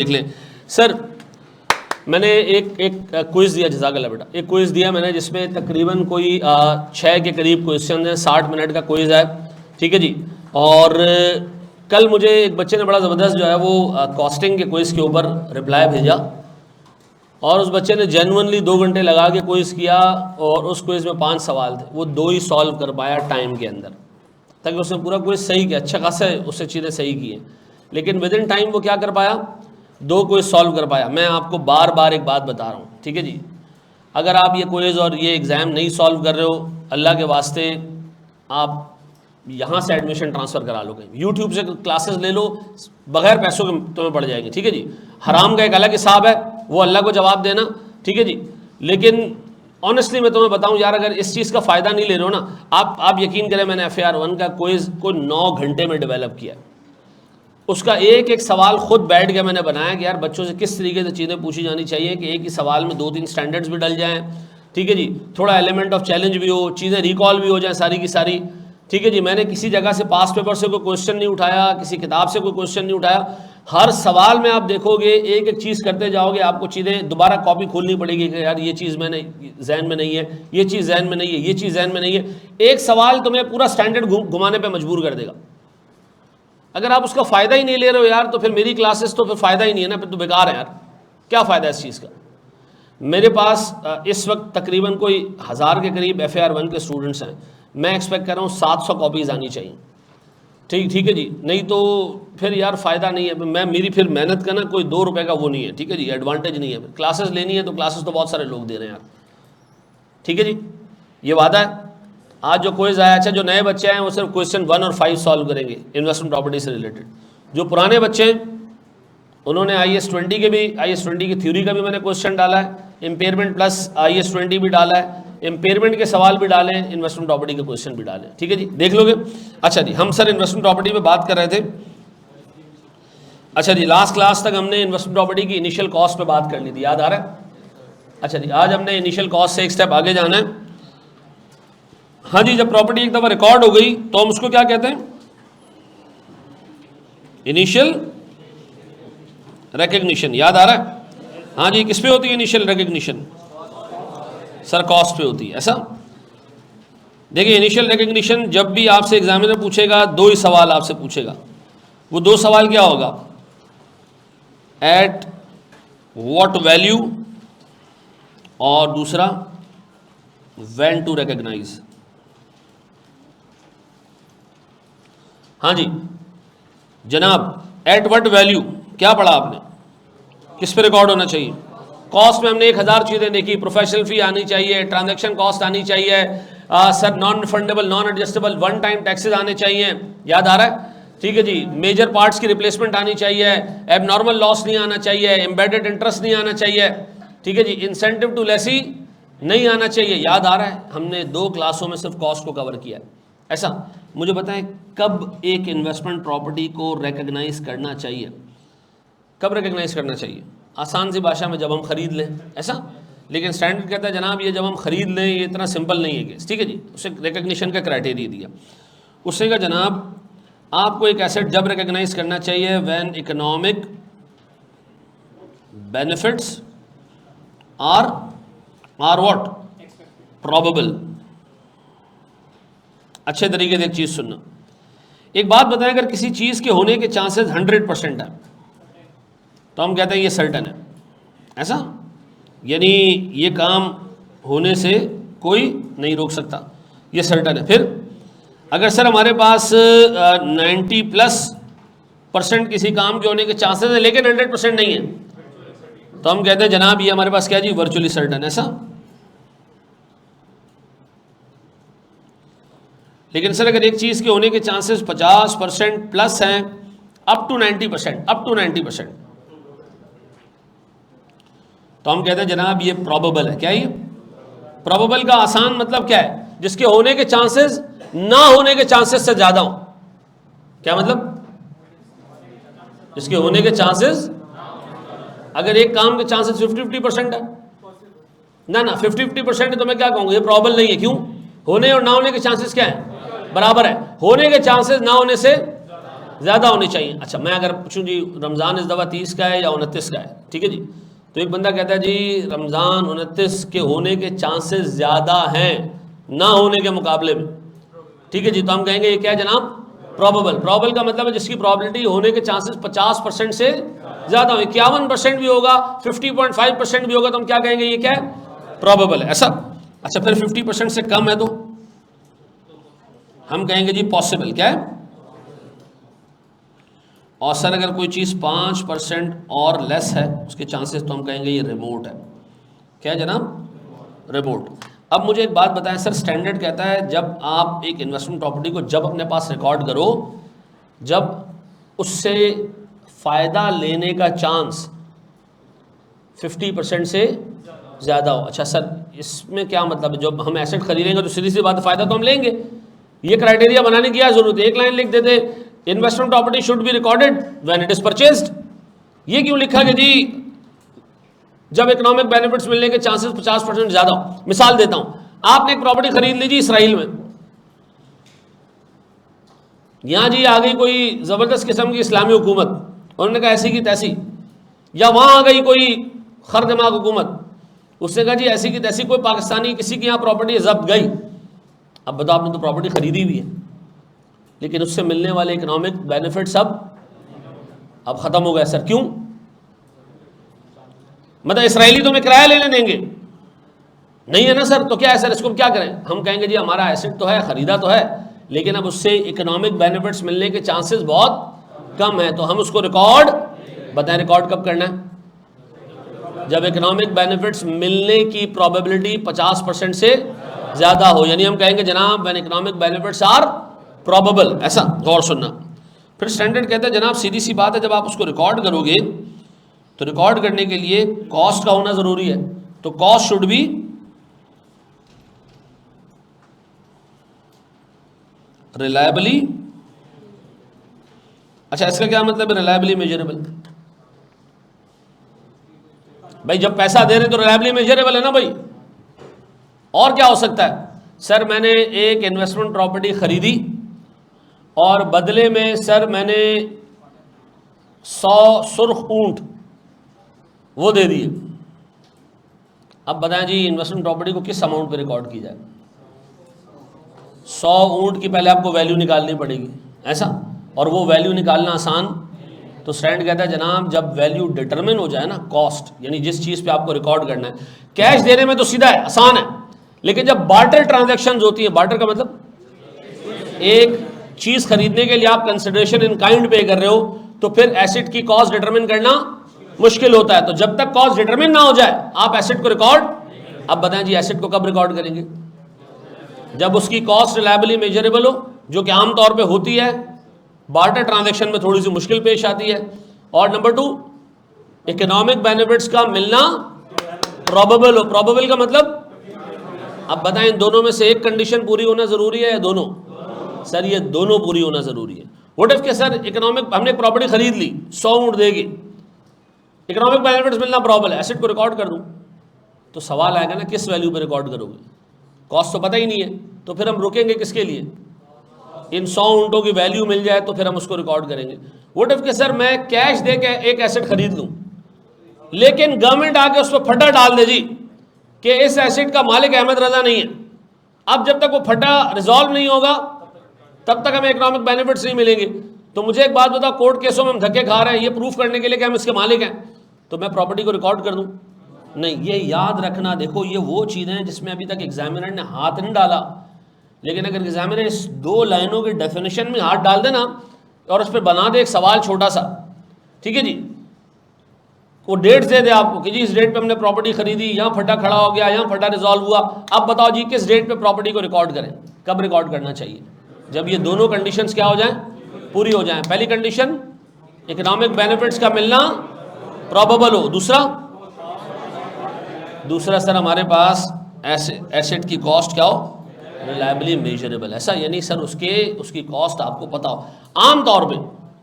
देख लें सर। मैंने एक क्विज़ दिया, जज़ाकल्लाह बेटा, एक क्विज़ दिया मैंने जिसमें तकरीबन कोई 6 के करीब क्वेश्चन हैं, 60 मिनट का क्विज़ है, ठीक है जी। और कल मुझे एक बच्चे ने बड़ा ज़बरदस्त जो है वो कॉस्टिंग के क्विज़ के ऊपर रिप्लाई भेजा और उस बच्चे ने जेन्युइनली 2 घंटे लगा के क्विज़ किया और उस क्विज़ में 5 सवाल थे, वो 2 ही सॉल्व कर पाया टाइम के अंदर, ताकि उसने पूरा क्विज़ सही किया, अच्छा खासा उससे चीज़ें सही की हैं, लेकिन विद इन टाइम वो क्या कर पाया, 2 क्विज़ सॉल्व कर पाया। मैं आपको बार बार एक बात बता रहा हूँ, ठीक है जी, अगर आप ये क्विज़ और ये एग्ज़ाम नहीं सॉल्व कर रहे हो, अल्लाह के वास्ते आप यहाँ से एडमिशन ट्रांसफ़र करा लो, कहीं यूट्यूब से क्लासेस ले लो, बगैर पैसों के तुम्हें पड़ जाएंगे, ठीक है जी। हराम का एक अलग हिसाब है, वो अल्लाह को जवाब देना, ठीक है जी। लेकिन ऑनेस्टली मैं तुम्हें बताऊं यार, अगर इस चीज़ का फ़ायदा नहीं ले रहे हो ना, आप यकीन करें, मैंने FAR1 का क्विज़ को 9 घंटे में डेवलप किया, उसका एक एक सवाल खुद बैठ के मैंने बनाया कि यार बच्चों से किस तरीके से चीज़ें पूछी जानी चाहिए कि एक ही सवाल में 2-3 स्टैंडर्ड्स भी डल जाएं, ठीक है जी, थोड़ा एलिमेंट ऑफ चैलेंज भी हो, चीज़ें रिकॉल भी हो जाए सारी की सारी, ठीक है जी। मैंने किसी जगह से पास पेपर से कोई क्वेश्चन नहीं उठाया, किसी किताब से कोई क्वेश्चन नहीं उठाया, हर सवाल में आप देखोगे एक एक चीज़ करते जाओगे, आपको चीज़ें दोबारा कॉपी खोलनी पड़ेगी कि यार ये चीज़ मैंने जहन में नहीं है, ये चीज़ जहन में नहीं है, ये चीज़ जहन में नहीं है। एक सवाल तुम्हें पूरा स्टैंडर्ड घुमाने पर मजबूर कर देगा। अगर आप उसका फ़ायदा ही नहीं ले रहे हो यार, तो फिर मेरी क्लासेस तो फिर फ़ायदा ही नहीं है ना, फिर तो बेकार है यार, क्या फ़ायदा है इस चीज़ का। मेरे पास इस वक्त तकरीबन कोई 1000 के करीब FAR1 के स्टूडेंट्स हैं, मैं एक्सपेक्ट कर रहा हूँ 700 कॉपीज़ आनी चाहिए, ठीक है जी, नहीं तो फिर यार फ़ायदा नहीं है। मेरी फिर मेहनत का ना कोई 2 रुपये का वो नहीं है, ठीक है जी, एडवांटेज नहीं है। क्लासेस लेनी है तो क्लासेस तो बहुत सारे लोग दे रहे हैं यार, ठीक है जी, ये वादा है। आज जो क्विज़ आया, अच्छा जो नए बच्चे हैं वो सिर्फ क्वेश्चन 1 और 5 सॉल्व करेंगे इन्वेस्टमेंट प्रॉपर्टी से रिलेटेड। जो पुराने बच्चे हैं उन्होंने IS-20 के भी, IS-20 की थ्योरी का भी मैंने क्वेश्चन डाला है, इम्पेयरमेंट प्लस IS-20 भी डाला है, इम्पेयरमेंट के सवाल भी डाले, इन्वेस्टमेंट प्रॉपर्टी के क्वेश्चन भी डाले, ठीक है जी, देख लोगे। अच्छा जी, हम सर इन्वेस्टमेंट प्रॉपर्टी में बात कर रहे थे। अच्छा जी, लास्ट क्लास तक हमने इन्वेस्टमेंट प्रॉपर्टी की इनिशियल कॉस्ट पे बात कर ली थी, याद आ रहा है। अच्छा जी, आज हमने इनिशियल कॉस्ट से एक स्टेप आगे जाना है। हाँ जी, जब प्रॉपर्टी एक दफ़ा रिकॉर्ड हो गई तो हम उसको क्या कहते हैं, इनिशियल रिकग्निशन, याद आ रहा है। हाँ जी, किस पे होती है इनिशियल रिकग्निशन, सर कॉस्ट पे होती है, ऐसा। देखिए इनिशियल रिकग्निशन जब भी आपसे एग्जामिनर पूछेगा 2 ही सवाल आपसे पूछेगा, वो 2 सवाल क्या होगा, एट व्हाट वैल्यू, और दूसरा व्हेन टू रिकग्नाइज। हाँ जी जनाब, एट व्हाट वैल्यू क्या पढ़ा आपने, किस पे रिकॉर्ड होना चाहिए। कॉस्ट में हमने 1000 चीज़ें देखी, प्रोफेशनल फ़ी आनी चाहिए, ट्रांजैक्शन कॉस्ट आनी चाहिए, sir non refundable non adjustable 1 time taxes आने चाहिए, याद आ रहा है, ठीक है जी। मेजर पार्ट्स की रिप्लेसमेंट आनी चाहिए, एबनॉर्मल लॉस नहीं आना चाहिए, एम्बेडेड इंटरेस्ट नहीं आना चाहिए, ठीक है जी, इंसेंटिव टू लेसी नहीं आना चाहिए, याद आ रहा है। हमने 2 क्लासों में सिर्फ कॉस्ट को कवर किया है, ऐसा। मुझे बताएं कब एक इन्वेस्टमेंट प्रॉपर्टी को रिकग्नाइज करना चाहिए, कब रिकग्नाइज करना चाहिए, आसान सी भाषा में जब हम ख़रीद लें, ऐसा। लेकिन स्टैंडर्ड कहता है जनाब ये जब हम ख़रीद लें, ये इतना सिंपल नहीं है केस, ठीक है जी। उसे रिकग्निशन का क्राइटेरिया दिया, उसने कहा जनाब आपको एक एसेट जब रिकग्नाइज करना चाहिए when economic benefits are what probable. अच्छे तरीके से एक चीज़ सुनना, एक बात बताएं, अगर किसी चीज़ के होने के चांसेस 100% है तो हम कहते हैं ये सर्टन है, ऐसा, यानी ये काम होने से कोई नहीं रोक सकता, ये सर्टन है। फिर अगर सर हमारे पास 90+% किसी काम के होने के चांसेस है लेकिन 100% नहीं है, तो हम कहते हैं जनाब ये हमारे पास क्या जी, वर्चुअली सर्टन, ऐसा। लेकिन सर अगर एक चीज़ के होने के चांसेस 50% प्लस हैं, अप टू 90%, तो हम कहते हैं जनाब ये प्रोबेबल है। क्या ये प्रोबेबल का आसान मतलब क्या है, जिसके होने के चांसेस ना होने के चांसेस से ज़्यादा हो। क्या मतलब, जिसके होने के चांसेस, अगर एक काम के चांसेस 50-50% है ना 50-50% है, तो मैं क्या कहूँगा ये प्रोबेबल नहीं है। क्यों, होने और ना होने के चांसेस क्या है, बराबर है, होने के चांसेस ना होने से ज़्यादा होने चाहिए। अच्छा, मैं अगर पूछूं जी रमज़ान इस दफ़ा 30 का है या 29 का है, ठीक है जी, तो एक बंदा कहता है जी रमज़ान 29 के होने के चांसेस ज़्यादा हैं ना होने के मुकाबले में, ठीक है जी, तो हम कहेंगे ये क्या है जनाब, प्रॉबेबल। प्रॉबेबल का मतलब है जिसकी प्रॉबिलिटी होने के चांसेस 50% से ज़्यादा हो, 51% भी होगा, 50.5% भी होगा, तो हम क्या कहेंगे, ये क्या है, प्रॉबेबल है, ऐसा। अच्छा, फिर 50% से कम है तो हम कहेंगे जी पॉसिबल, क्या है। और सर अगर कोई चीज़ 5% और लेस है उसके चांसेस, तो हम कहेंगे ये रिमोट है, क्या है जनाब, रिमोट। अब मुझे एक बात बताएं सर, स्टैंडर्ड कहता है जब आप एक इन्वेस्टमेंट प्रॉपर्टी को जब अपने पास रिकॉर्ड करो, जब उससे फ़ायदा लेने का चांस 50% से ज़्यादा हो। अच्छा सर, इसमें क्या मतलब है, जब हम एसेट खरीदेंगे तो सीधी सी बात है फ़ायदा तो हम लेंगे, ये क्राइटेरिया बनाने की क्या ज़रूरत है, एक लाइन लिख देते investment property should be recorded when it is purchased. ये क्यों लिखा कि जी जब इकोनॉमिक बेनिफिट्स मिलने के चांसेस 50% ज़्यादा हो। मिसाल देता हूं, आपने एक प्रॉपर्टी खरीद ली जी इसराइल में, यहां जी आ गई कोई ज़बरदस्त किस्म की इस्लामी हुकूमत, उन्होंने कहा ऐसी की तैसी, या वहां आ गई कोई खर दिमाग हुकूमत, उसने कहा जी ऐसी की तैसी कोई पाकिस्तानी किसी की यहाँ प्रॉपर्टी जब्त गई। अब बताओ, आपने तो प्रॉपर्टी खरीदी हुई है, लेकिन उससे मिलने वाले इकोनॉमिक बेनिफिट सब अब ख़त्म हो गए। सर क्यों, मतलब इसराइली तो हमें किराया लेने देंगे नहीं है ना सर, तो क्या है सर, इसको क्या करें। हम कहेंगे जी हमारा एसेट तो है, ख़रीदा तो है, लेकिन अब उससे इकोनॉमिक बेनिफिट्स मिलने के चांसेस बहुत कम है, तो हम उसको रिकॉर्ड, बताएं रिकॉर्ड कब करना है, जब इकोनॉमिक बेनिफिट्स मिलने की प्रोबेबिलिटी 50% से ज़्यादा हो, यानी हम कहेंगे जनाब when economic benefits are probable, ऐसा। गौर सुनना। फिर स्टैंडर्ड कहता है जनाब सीधी सी बात है, जब आप उसको रिकॉर्ड करोगे तो रिकॉर्ड करने के लिए कॉस्ट का होना ज़रूरी है, तो कॉस्ट शुड बी रिलायबली, अच्छा इसका क्या मतलब है रिलायबली मेजरेबल, भाई जब पैसा दे रहे तो रिलायबली मेजरेबल है ना भाई, और क्या हो सकता है। सर मैंने एक इन्वेस्टमेंट प्रॉपर्टी खरीदी और बदले में सर मैंने 100 सुर्ख ऊंट वो दे दिए। अब बताएं जी इन्वेस्टमेंट प्रॉपर्टी को किस अमाउंट पे रिकॉर्ड की जाए, 100 ऊंट की पहले आपको वैल्यू निकालनी पड़ेगी, ऐसा, और वो वैल्यू निकालना आसान, तो स्टैंड कहता है जनाब जब वैल्यू डिटरमिन हो जाए ना, कॉस्ट यानी जिस चीज़ पे आपको रिकॉर्ड करना है, कैश देने में तो सीधा है, आसान है, लेकिन जब बार्टर ट्रांजैक्शंस होती है, बार्टर का मतलब एक चीज़ खरीदने के लिए आप कंसिडरेशन इन काइंड पे कर रहे हो, तो फिर एसेट की कॉस्ट डिटरमिन करना मुश्किल होता है। तो जब तक कॉस्ट डिटरमिन ना हो जाए आप एसेट को रिकॉर्ड, अब बताएं जी एसेट को कब रिकॉर्ड करेंगे, जब उसकी कॉस्ट रिलायबली मेजरेबल हो, जो कि आमतौर पे होती है, बार्टर ट्रांजैक्शन में थोड़ी सी मुश्किल पेश आती है, और नंबर 2 इकोनॉमिक बेनिफिट्स का मिलना प्रोबेबल हो। प्रोबेबल का मतलब, अब बताएं इन दोनों में से एक कंडीशन पूरी होना जरूरी है या दोनों, सर ये दोनों पूरी होना जरूरी है। व्हाट इफ के सर इकोनॉमिक, हमने एक प्रॉपर्टी खरीद ली 100 ऊंट देगी, इकोनॉमिक बेनिफिट्स मिलना प्रॉबल है, एसेट को रिकॉर्ड कर दूं, तो सवाल आएगा ना किस वैल्यू पे रिकॉर्ड करोगे, कॉस्ट तो पता ही नहीं है, तो फिर हम रुकेंगे किसके लिए, इन 100 ऊंटों की वैल्यू मिल जाए तो फिर हम उसको रिकॉर्ड करेंगे। व्हाट इफ के सर मैं कैश दे के एक एसेट खरीद लूं, लेकिन गवर्नमेंट आके उस पर फटा डाल दे जी कि इस एसेट का मालिक अहमद रजा नहीं है, अब जब तक वो फटा रिजॉल्व नहीं होगा तब तक हमें इकोनॉमिक बेनिफिट्स नहीं मिलेंगे। तो मुझे एक बात बताओ, कोर्ट केसों में हम धक्के खा रहे हैं ये प्रूफ करने के लिए कि हम इसके मालिक हैं, तो मैं प्रॉपर्टी को रिकॉर्ड कर दूं, नहीं, ये याद रखना। देखो ये वो चीज़ें हैं जिसमें अभी तक एग्जामिनर ने हाथ नहीं डाला, लेकिन अगर एग्जामिनर इस 2 लाइनों की डेफिनेशन में हाथ डाल देना और उस पर बना दे एक सवाल छोटा सा, ठीक है जी, वो डेट्स दे दे आपको कि जी इस डेट पे हमने प्रॉपर्टी खरीदी, यहाँ फटा खड़ा हो गया, यहाँ फटा रिजॉल्व हुआ, अब बताओ जी किस डेट पे प्रॉपर्टी को रिकॉर्ड करें, कब रिकॉर्ड करना चाहिए, जब ये दोनों कंडीशंस क्या हो जाएं, पूरी हो जाएं। पहली कंडीशन इकोनॉमिक बेनिफिट्स का मिलना प्रोबेबल हो, दूसरा सर हमारे पास एसेट की कॉस्ट क्या हो, रिलायबली मेजरेबल, ऐसा, यानी सर उसकी कॉस्ट आपको पता हो। आमतौर पे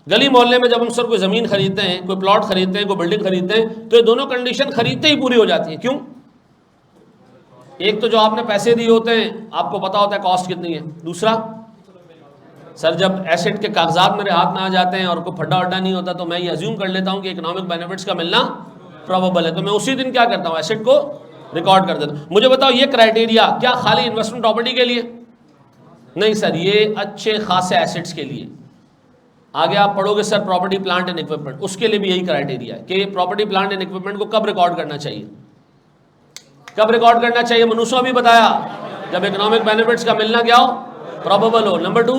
गली मोहल्ले में जब हम सर कोई ज़मीन खरीदते हैं, कोई प्लॉट खरीदते हैं, कोई बिल्डिंग खरीदते हैं, तो ये दोनों कंडीशन खरीदते ही पूरी हो जाती है। क्यों, एक तो जो आपने पैसे दिए होते हैं आपको पता होता है कॉस्ट कितनी है, दूसरा सर जब एसेट के कागजात मेरे हाथ में आ जाते हैं और कोई फड्डा वड्डा नहीं होता तो मैं ये अज्यूम कर लेता हूँ कि इकोनॉमिक बेनिफिट्स का मिलना प्रोबेबल है, तो मैं उसी दिन क्या करता हूँ, एसेट को रिकॉर्ड कर देता हूँ। मुझे बताओ ये क्राइटेरिया क्या खाली इन्वेस्टमेंट प्रॉपर्टी के लिए? नहीं सर, ये अच्छे खासे एसेट्स के लिए। आगे आप पढ़ोगे sir property plant and equipment, उसके लिए भी यही क्राइटेरिया है कि प्रॉपर्टी प्लांट एंड इक्विपमेंट को कब रिकॉर्ड करना चाहिए, कब रिकॉर्ड करना चाहिए। मनुष्यों भी बताया जब इकोनॉमिक बेनिफिट्स का मिलना क्या हो, प्रोबेबल हो। नंबर 2,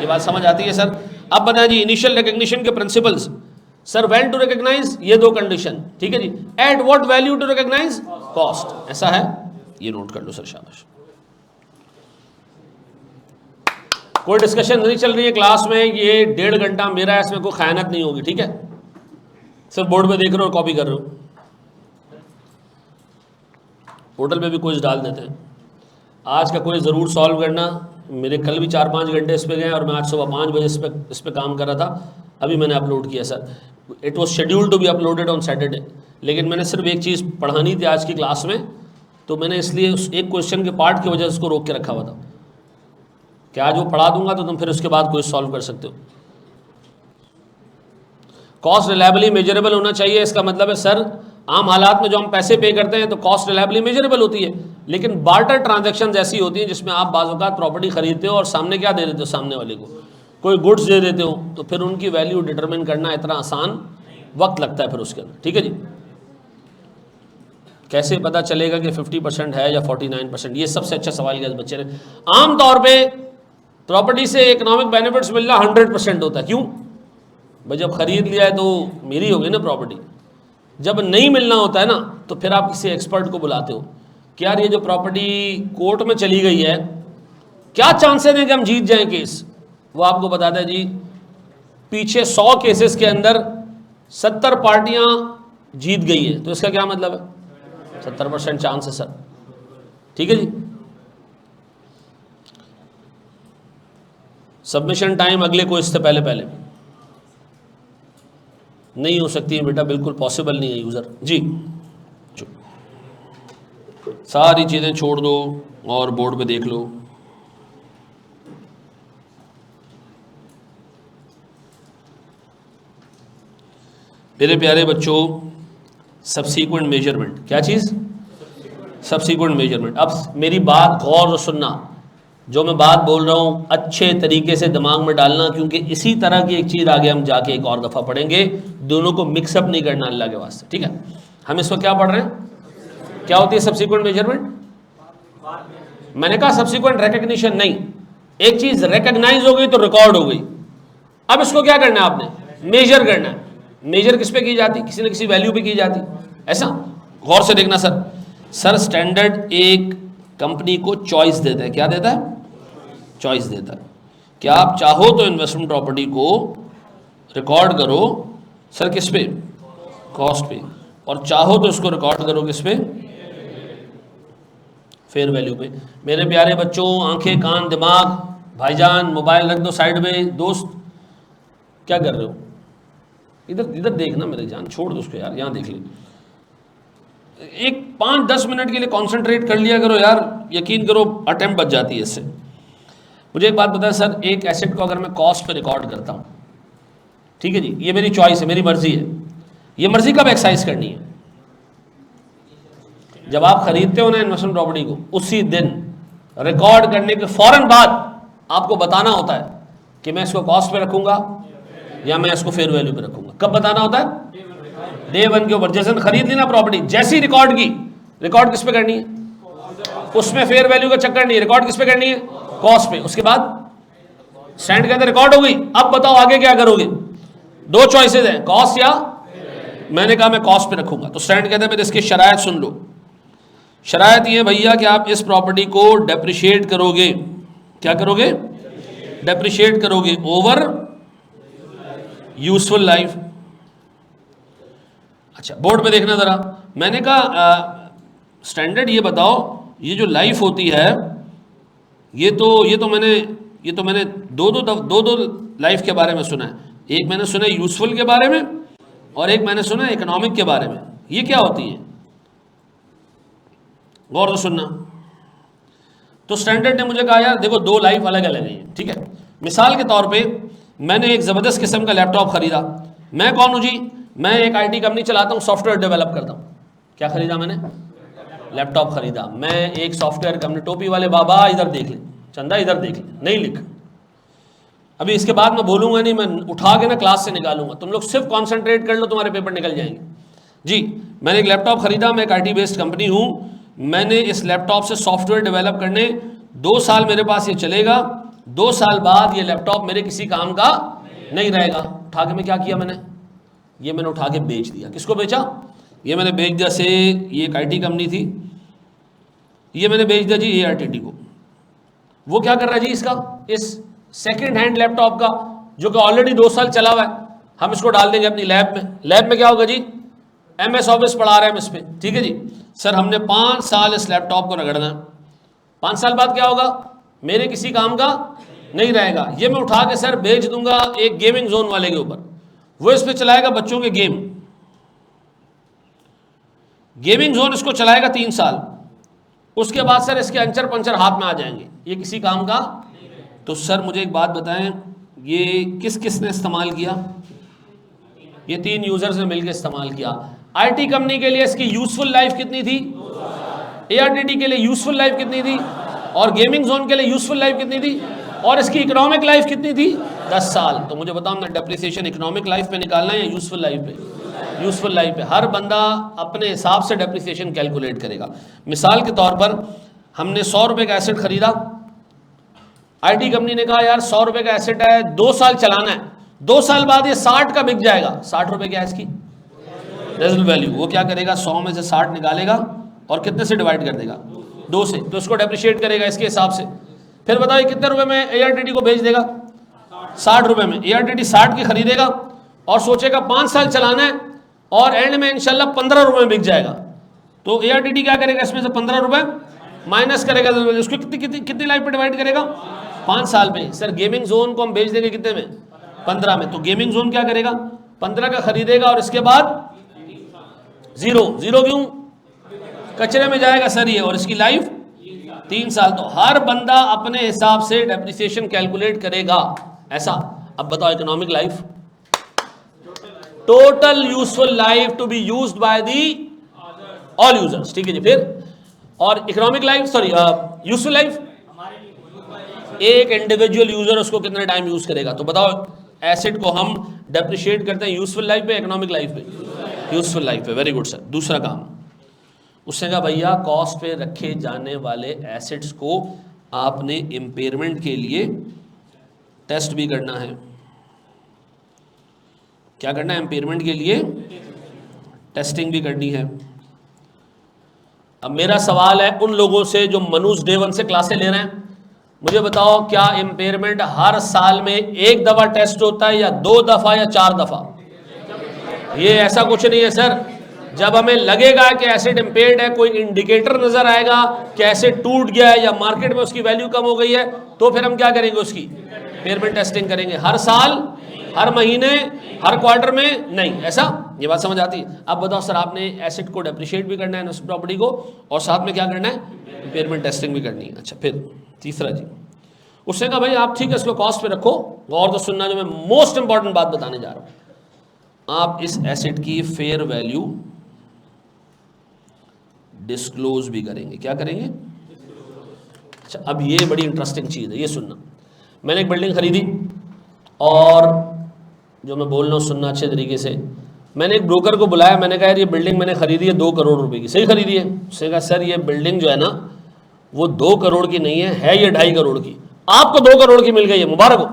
ये बात समझ आती है सर। अब बताएं जी इनिशियल रिकग्निशन के principles. Sir when to recognise, ये 2 कंडीशन, ठीक है जी। At what value to recognise, cost, ऐसा है, ये नोट कर लो सर, शाबाश। कोई डिस्कशन नहीं चल रही है क्लास में, ये 1.5 घंटा मेरा है, इसमें कोई खयानत नहीं होगी, ठीक है। सिर्फ बोर्ड पे देख रहे हो और कॉपी कर रहे हो। पोर्टल पे भी क्विज डाल देते हैं। आज का क्विज ज़रूर सॉल्व करना। मेरे कल भी 4-5 घंटे इस पे गए और मैं आज सुबह 5 बजे इस पे काम कर रहा था, अभी मैंने अपलोड किया sir. It was scheduled to be uploaded on Saturday, लेकिन मैंने सिर्फ एक चीज़ पढ़ानी थी आज की क्लास में, तो मैंने इसलिए उस एक क्वेश्चन के पार्ट की वजह से उसको रोक के रखा हुआ था कि आज वो पढ़ा दूंगा तो तुम फिर उसके बाद क्विज सॉल्व कर सकते हो। कॉस्ट रिलायबली मेजरेबल होना चाहिए, इसका मतलब है सर आम हालात में जो हम पैसे पे करते हैं तो कॉस्ट रिलायबली मेजरेबल होती है, लेकिन बार्टर ट्रांजैक्शंस ऐसी होती हैं जिसमें आप बाज़ औक़ात प्रॉपर्टी खरीदते हो और सामने क्या दे देते हो, सामने वाले को कोई गुड्स दे देते हो, तो फिर उनकी वैल्यू डिटरमिन करना इतना आसान वक्त लगता है फिर उसके अंदर, ठीक है जी। कैसे पता चलेगा कि 50% है या 49%, ये सबसे अच्छा सवाल किया बच्चे ने। आमतौर पर प्रॉपर्टी से इकोनॉमिक बेनिफिट्स मिलना 100% होता है। क्यों भाई, जब खरीद लिया है तो मेरी हो गई ना प्रॉपर्टी। जब नहीं मिलना होता है ना तो फिर आप किसी एक्सपर्ट को बुलाते हो कि यार ये जो प्रॉपर्टी कोर्ट में चली गई है, क्या चांसेस हैं कि हम जीत जाएं केस। वो आपको बताता है जी पीछे 100 केसेस के अंदर 70 पार्टियां जीत गई है, तो इसका क्या मतलब है, 70% चांस है सर, ठीक है जी। सबमिशन टाइम अगले क्विज से पहले नहीं हो सकती है बेटा, बिल्कुल पॉसिबल नहीं है यूज़र जी। सारी चीज़ें छोड़ दो और बोर्ड पे देख लो। मेरे प्यारे बच्चों, सब्सीक्वेंट मेजरमेंट, क्या चीज़, सब्सीक्वेंट मेजरमेंट। अब मेरी बात गौर से सुनना, जो मैं बात बोल रहा हूँ अच्छे तरीके से दिमाग में डालना, क्योंकि इसी तरह की एक चीज़ आगे हम जाके एक और दफ़ा पढ़ेंगे। दोनों को मिक्सअप नहीं करना अल्लाह के वास्ते, ठीक है। हम इस वक्त क्या पढ़ रहे हैं, क्या होती है सब्सीक्वेंट मेजरमेंट। मैंने कहा सब्सीक्वेंट रिकग्निशन नहीं, एक चीज़ रिकग्नाइज हो गई तो रिकॉर्ड हो गई। अब इसको क्या करना है आपने, मेजर करना है। मेजर किस पे की जाती, किसी न किसी वैल्यू पे की जाती, ऐसा गौर से देखना सर। स्टैंडर्ड एक कंपनी को चॉइस देता है, क्या देता है, चॉइस देता है कि आप चाहो तो इन्वेस्टमेंट प्रॉपर्टी को रिकॉर्ड करो सर किस पे, कॉस्ट पे, और चाहो तो इसको रिकॉर्ड करो किस पे, फेयर वैल्यू पे। मेरे प्यारे बच्चों, आंखें कान दिमाग, भाईजान मोबाइल रख दो साइड में, दोस्त क्या कर रहे हो, इधर इधर देखना मेरे जान, छोड़ दो उसको यार, यहाँ देख ले। एक 5-10 मिनट के लिए कॉन्सेंट्रेट कर लिया करो यार, यकीन करो अटेम्प्ट बच जाती है इससे। मुझे एक बात बताएं सर, एक एसेट को अगर मैं कॉस्ट पे रिकॉर्ड करता हूँ, ठीक है जी, ये मेरी चॉइस है, मेरी मर्जी है, ये मर्जी कब एक्सरसाइज करनी है, जब आप खरीदते हो ना इन्वेस्टमेंट प्रॉपर्टी को, उसी दिन रिकॉर्ड करने के फौरन बाद आपको बताना होता है कि मैं इसको कॉस्ट पे रखूंगा या मैं इसको फेयर वैल्यू पे रखूंगा। कब बताना होता है, डे 1 के ऊपर। जैसे खरीद ली ना प्रॉपर्टी, जैसी रिकॉर्ड की, रिकॉर्ड किस पे करनी है, उसमें फेयर वैल्यू का चक्कर नहीं है, रिकॉर्ड किस पे करनी है, कॉस्ट पे। उसके बाद स्टैंड के अंदर रिकॉर्ड हो गई, अब बताओ आगे क्या करोगे। 2 चॉइसेस हैं, कॉस्ट या, मैंने कहा मैं कॉस्ट पे रखूंगा। तो स्टैंड के अंदर इसकी शरायत सुन लो। शरायत ये भैया कि आप इस प्रॉपर्टी को डेप्रिशिएट करोगे, क्या करोगे, डेप्रिशिएट करोगे ओवर यूजफुल लाइफ। अच्छा बोर्ड पे देखना जरा, मैंने कहा स्टैंडर्ड ये बताओ, ये जो लाइफ होती है, ये तो मैंने दो लाइफ के बारे में सुना है। एक मैंने सुना है यूजफुल के बारे में और एक मैंने सुना है इकोनॉमिक के बारे में। ये क्या होती है, गौर से सुनना। तो स्टैंडर्ड ने मुझे कहा यार देखो दो लाइफ अलग अलग है, ठीक है। मिसाल के तौर पे मैंने एक ज़बरदस्त किस्म का लैपटॉप ख़रीदा। मैं कौन हूँ जी? मैं एक आईटी कंपनी चलाता हूँ, सॉफ्टवेयर डेवलप करता हूँ। क्या ख़रीदा मैंने? लैपटॉप ख़रीदा। मैं एक सॉफ्टवेयर कंपनी, टोपी वाले बाबा इधर देख ले, चंदा इधर देख ले, नहीं लिख। अभी इसके बाद मैं बोलूँगा नहीं, मैं उठा के ना क्लास से निकालूंगा। तुम लोग सिर्फ कॉन्सेंट्रेट कर लो, तुम्हारे पेपर निकल जाएंगे जी। मैंने एक लैपटॉप ख़रीदा, मैं एक आईटी बेस्ड कंपनी हूँ। मैंने इस लैपटॉप से सॉफ्टवेयर डेवलप करने 2 साल मेरे पास ये चलेगा। 2 साल बाद ये लैपटॉप मेरे किसी काम का नहीं रहेगा। उठा के मैं क्या किया मैंने? ये मैंने उठा के बेच दिया। किसको बेचा? ये मैंने बेच दिया से, ये एक आईटी कंपनी थी, ये मैंने बेच दिया जी ARTT को। वो क्या कर रहा है जी इसका, इस सेकेंड हैंड लैपटॉप का, जो कि ऑलरेडी 2 साल चला हुआ है, हम इसको डाल देंगे अपनी लैब में। लैब में क्या होगा जी? MS ऑफिस पढ़ा रहे हैं हम इस पर, ठीक है जी। सर हमने 5 साल इस लैपटॉप को रगड़ना है। 5 साल बाद क्या होगा? मेरे किसी काम का नहीं रहेगा। ये मैं उठा के सर बेच दूंगा एक गेमिंग जोन वाले के ऊपर, वो इस पे चलाएगा बच्चों के गेम। गेमिंग जोन इसको चलाएगा 3 साल। उसके बाद सर इसके अंचर पंचर हाथ में आ जाएंगे, ये किसी काम का। तो सर मुझे एक बात बताएं, ये किस किस ने इस्तेमाल किया? ये 3 यूजर्स ने मिलकर इस्तेमाल किया। आईटी कंपनी के लिए इसकी यूजफुल लाइफ कितनी थी? ARTT के लिए यूजफुल लाइफ कितनी थी? और गेमिंग जोन के लिए यूजफुल लाइफ कितनी थी? और इसकी इकोनॉमिक लाइफ कितनी थी? 10 साल। तो मुझे बताओ ना, डेप्रिसिएशन इकोनॉमिक लाइफ पे निकालना है या यूजफुल लाइफ पे? यूजफुल लाइफ पे। हर बंदा अपने हिसाब से डेप्रिसिएशन कैलकुलेट करेगा। मिसाल के तौर पर हमने 100 रुपये का एसेट खरीदा। आईटी कंपनी ने कहा यार 100 रुपये का एसेट है, 2 साल चलाना है, 2 साल बाद ये 60 का बिक जाएगा। 60 रुपये क्या है इसकी रेजिडुअल वैल्यू? वो क्या करेगा? 100 में से 60 निकालेगा और कितने से डिवाइड कर देगा? 2 से। तो इसको डेप्रिशिएट करेगा इसके हिसाब से। फिर बताइए कितने रुपए में ARTT को बेच देगा? 60 रुपये में। ARTT 60 की खरीदेगा और सोचेगा 5 साल चलाना है और एंड में इंशाल्लाह 15 रुपये में बिक जाएगा। तो ARTT क्या करेगा? इसमें से 15 रुपये माइनस करेगा, उसको कितनी लाइफ पे डिवाइड करेगा? 5 साल पे। सर गेमिंग जोन को हम बेच देंगे कितने में? 15 में। तो गेमिंग जोन क्या करेगा? 15 का खरीदेगा और इसके बाद 0 क्यों? कचरे में जाएगा सर ये, और इसकी लाइफ 3 साल। तो हर बंदा अपने हिसाब से डेप्रिसिएशन कैलकुलेट करेगा ऐसा। अब बताओ economic life, total useful life to be used by the all users, ठीक है जी। फिर और economic life, sorry useful life, एक इंडिविजुअल यूजर उसको कितना टाइम यूज करेगा। तो बताओ एसेट को हम डेप्रिशिएट करते हैं यूजफुल लाइफ पे, इकोनॉमिक लाइफ पे? यूजफुल लाइफ पे। Very good sir. दूसरा काम उसने कहा भैया कॉस्ट पे रखे जाने वाले एसेट्स को आपने इम्पेयरमेंट के लिए टेस्ट भी करना है। क्या करना है? इम्पेयरमेंट के लिए टेस्टिंग भी करनी है। अब मेरा सवाल है उन लोगों से जो मनुज डे 1 से क्लासें ले रहे हैं, मुझे बताओ क्या इम्पेयरमेंट हर साल में 1 दफ़ा टेस्ट होता है या 2 दफ़ा या 4 दफ़ा? ये ऐसा कुछ नहीं है सर। जब हमें लगेगा कि एसेट इम्पेयर्ड है, कोई इंडिकेटर नजर आएगा कि एसेट टूट गया है या मार्केट में उसकी वैल्यू कम हो गई है, तो फिर हम क्या करेंगे? उसकी इम्पेयरमेंट टेस्टिंग करेंगे। हर साल, हर महीने, हर क्वार्टर में नहीं। ऐसा? ये बात समझ आती है? अब बताओ सर, आपने एसेट को डेप्रिशिएट भी करना है उस प्रॉपर्टी को, और साथ में क्या करना है? इम्पेयरमेंट टेस्टिंग भी करनी है। अच्छा, फिर तीसरा जी, उसने कहा भाई आप ठीक है इसको कॉस्ट पे रखो, और तो सुनना जो मैं मोस्ट इंपॉर्टेंट बात बताने जा रहा हूं, आप इस एसेट की फेयर वैल्यू डिस्क्लोज भी करेंगे। क्या करेंगे? अच्छा, अब ये बड़ी इंटरेस्टिंग चीज़ है, ये सुनना। मैंने एक बिल्डिंग खरीदी, और जो मैं बोल रहा हूँ सुनना अच्छे तरीके से। मैंने एक ब्रोकर को बुलाया, मैंने कहा यार ये बिल्डिंग मैंने खरीदी है 2 करोड़ रुपए की। सही खरीदी है? उसने कहा सर ये बिल्डिंग जो है ना वो 2 करोड़ की नहीं है ये 2.5 करोड़ की। आपको 2 करोड़ की मिल गई है, मुबारक हो।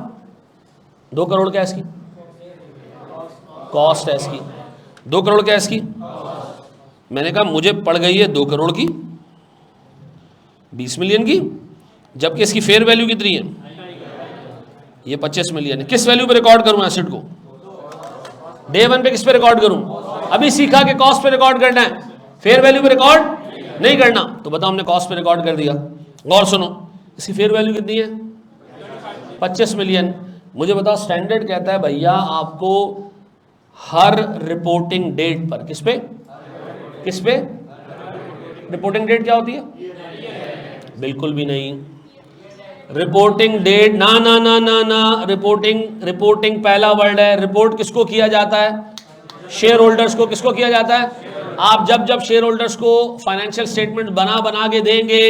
2 करोड़ क्या है इसकी? कॉस्ट है इसकी। 2 करोड़ क्या है इसकी? मैंने कहा मुझे पड़ गई है 2 करोड़ की 20 मिलियन की, जबकि इसकी फेयर वैल्यू कितनी है? ये 25 मिलियन है। किस वैल्यू पे रिकॉर्ड करूं एसेट को? डे 1 पे किस पे रिकॉर्ड करूं? अभी सीखा कि कॉस्ट पे रिकॉर्ड करना है, फेयर वैल्यू पे रिकॉर्ड नहीं करना। तो बताओ हमने कॉस्ट पे रिकॉर्ड कर दिया। और सुनो, इसकी फेयर वैल्यू कितनी है? 25 मिलियन। मुझे बताओ स्टैंडर्ड कहता है भैया आपको हर रिपोर्टिंग डेट पर, किस पे रिपोर्टिंग डेट क्या होती है? बिल्कुल भी नहीं। रिपोर्टिंग डेट, ना ना ना ना ना, रिपोर्टिंग पहला वर्ड है। रिपोर्ट किसको किया जाता है? शेयर होल्डर्स को। किसको किया जाता है? आप जब शेयर होल्डर्स को फाइनेंशियल स्टेटमेंट बना के देंगे,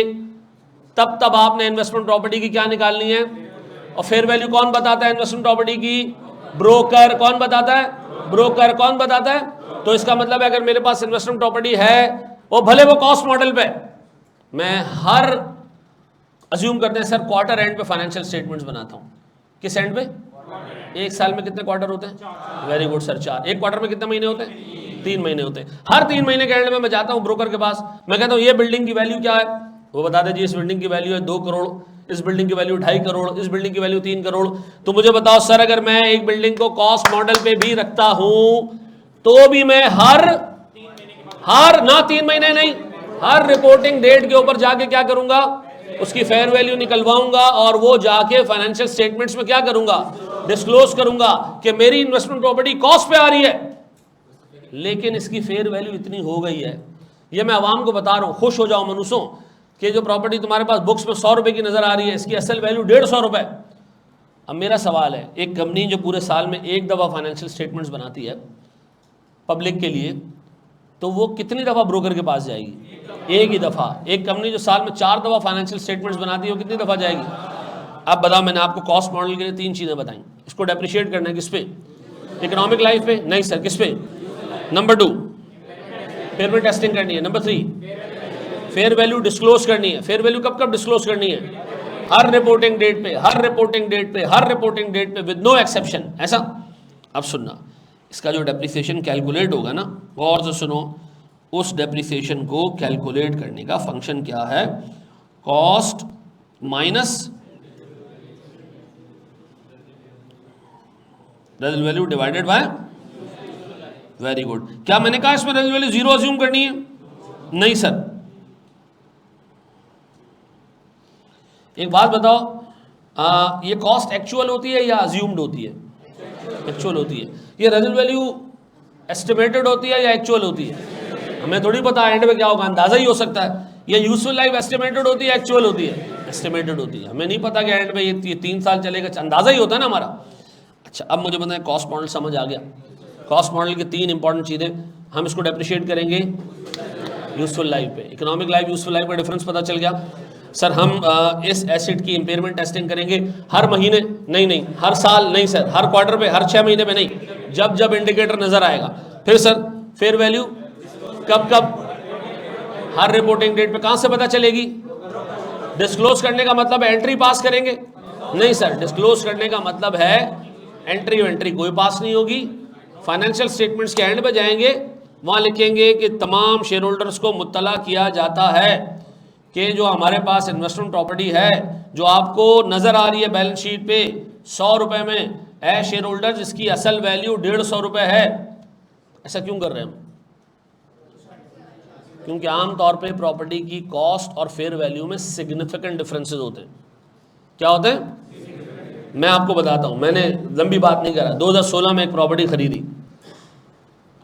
तब आपने इन्वेस्टमेंट प्रॉपर्टी की क्या निकालनी है। और फेयर वैल्यू कौन बताता है इन्वेस्टमेंट प्रॉपर्टी की? ब्रोकर। कौन बताता है? ब्रोकर। कौन बताता है? तो इसका मतलब है अगर मेरे पास इन्वेस्टमेंट प्रॉपर्टी है, वो भले वो कॉस्ट मॉडल पे, मैं हर अज्यूम करते हैं सर क्वार्टर एंड पे फाइनेंशियल स्टेटमेंट्स बनाता हूं। किस एंड पे? एक साल में कितने क्वार्टर होते हैं? Very good sir, 4। एक क्वार्टर में कितने महीने होते हैं? 3 महीने होते हैं। हर 3 महीने के एंड में मैं जाता हूं ब्रोकर के पास, मैं कहता हूं ये बिल्डिंग की वैल्यू क्या है? वो बता दे जी इस बिल्डिंग की वैल्यू है 2 करोड़, इस बिल्डिंग की वैल्यू 2.5 करोड़, इस बिल्डिंग की वैल्यू 3 करोड़। तो मुझे बताओ सर, अगर मैं एक बिल्डिंग को कॉस्ट मॉडल पे भी रखता हूं, तो भी मैं हर ना 3 महीने नहीं, हर रिपोर्टिंग डेट के ऊपर जाके क्या करूंगा? उसकी फेयर वैल्यू निकलवाऊंगा और वो जाके फाइनेंशियल स्टेटमेंट्स में क्या करूंगा? डिस्क्लोज करूंगा कि मेरी इन्वेस्टमेंट प्रॉपर्टी कॉस्ट पे आ रही है, लेकिन इसकी फेयर वैल्यू इतनी हो गई है। ये मैं आवाम को बता रहा हूं, खुश हो जाओ मनुष्यों, कि जो प्रॉपर्टी तुम्हारे पास बुक्स में 100 रुपए की नजर आ रही है, इसकी असल वैल्यू 150 रुपए। अब मेरा सवाल है, एक कंपनी जो पूरे साल में एक दफा फाइनेंशियल स्टेटमेंट्स बनाती है पब्लिक के लिए, तो वो कितनी दफा ब्रोकर के पास जाएगी? एक ही दफा। एक कंपनी जो साल में 4 दफा फाइनेंशियल स्टेटमेंट्स बनाती है, वो कितनी दफा जाएगी? अब बताओ, मैंने आपको कॉस्ट मॉडल के लिए 3 चीजें बताई। इसको डेप्रिशिएट करना है किस पे? इकोनॉमिक लाइफ पे? नहीं सर, किस पे? नंबर 2 पेमेंट टेस्टिंग करनी है। नंबर 3 फेयर वैल्यू डिस्क्लोज करनी है। फेयर वैल्यू कब डिस्क्लोज करनी है? हर रिपोर्टिंग डेट पे, हर रिपोर्टिंग डेट पे, हर रिपोर्टिंग डेट पे, विद नो एक्सेप्शन। ऐसा? अब सुनना, इसका जो डेप्रिसिएशन कैलकुलेट होगा ना, और से सुनो, उस डेप्रिसिएशन को कैलकुलेट करने का फंक्शन क्या है? Cost minus residual value divided by. Very good. क्या मैंने कहा इसमें रेजिडुअल वैल्यू 0 अज्यूम करनी है? नहीं सर। एक बात बताओ, ये कॉस्ट एक्चुअल होती है या अज्यूम्ड होती है? एक्चुअल होती है। ये रेजिडुअल वैल्यू एस्टिमेटेड होती है या एक्चुअल होती है? हमें थोड़ी पता एंड में क्या होगा, अंदाजा ही हो सकता है। ये यूजफुल लाइफ एस्टिमेटेड होती है, एक्चुअल होती है? एस्टिमेटेड होती है। हमें नहीं पता कि एंड में ये 3 साल चलेगा, अंदाजा ही होता है ना हमारा। अच्छा, अब मुझे बताएं, कॉस्ट मॉडल समझ आ गया? कॉस्ट मॉडल की 3 इंपॉर्टेंट चीजें, हम इसको डेप्रिशिएट करेंगे यूजफुल लाइफ पे। इकोनॉमिक लाइफ, यूजफुल लाइफ का डिफरेंस पता चल गया। सर हम इस एसेट की इंपेयरमेंट टेस्टिंग करेंगे हर महीने? नहीं, हर साल नहीं सर, हर क्वार्टर पे, हर 6 महीने पे नहीं, जब इंडिकेटर नजर आएगा। फिर सर फेयर वैल्यू कब? हर रिपोर्टिंग डेट पे। कहां से पता चलेगी? डिस्क्लोज करने का मतलब है एंट्री पास करेंगे? नहीं सर, डिस्क्लोज करने का मतलब है एंट्री कोई पास नहीं होगी। फाइनेंशियल स्टेटमेंट्स के एंड पे जाएंगे, वहां लिखेंगे कि तमाम शेयर होल्डर्स को मुत्तला किया जाता है कि जो हमारे पास इन्वेस्टमेंट प्रॉपर्टी है, जो आपको नजर आ रही है बैलेंस शीट पे 100 रुपए में, है शेयर होल्डर जिसकी असल वैल्यू 150 रुपए है। ऐसा क्यों कर रहे हैं हम? क्योंकि आमतौर पे प्रॉपर्टी की कॉस्ट और फेयर वैल्यू में सिग्निफिकेंट डिफरेंसेस होते हैं। क्या होते हैं? मैं आपको बताता हूं, मैंने लंबी बात नहीं करा। 2016 में एक प्रॉपर्टी खरीदी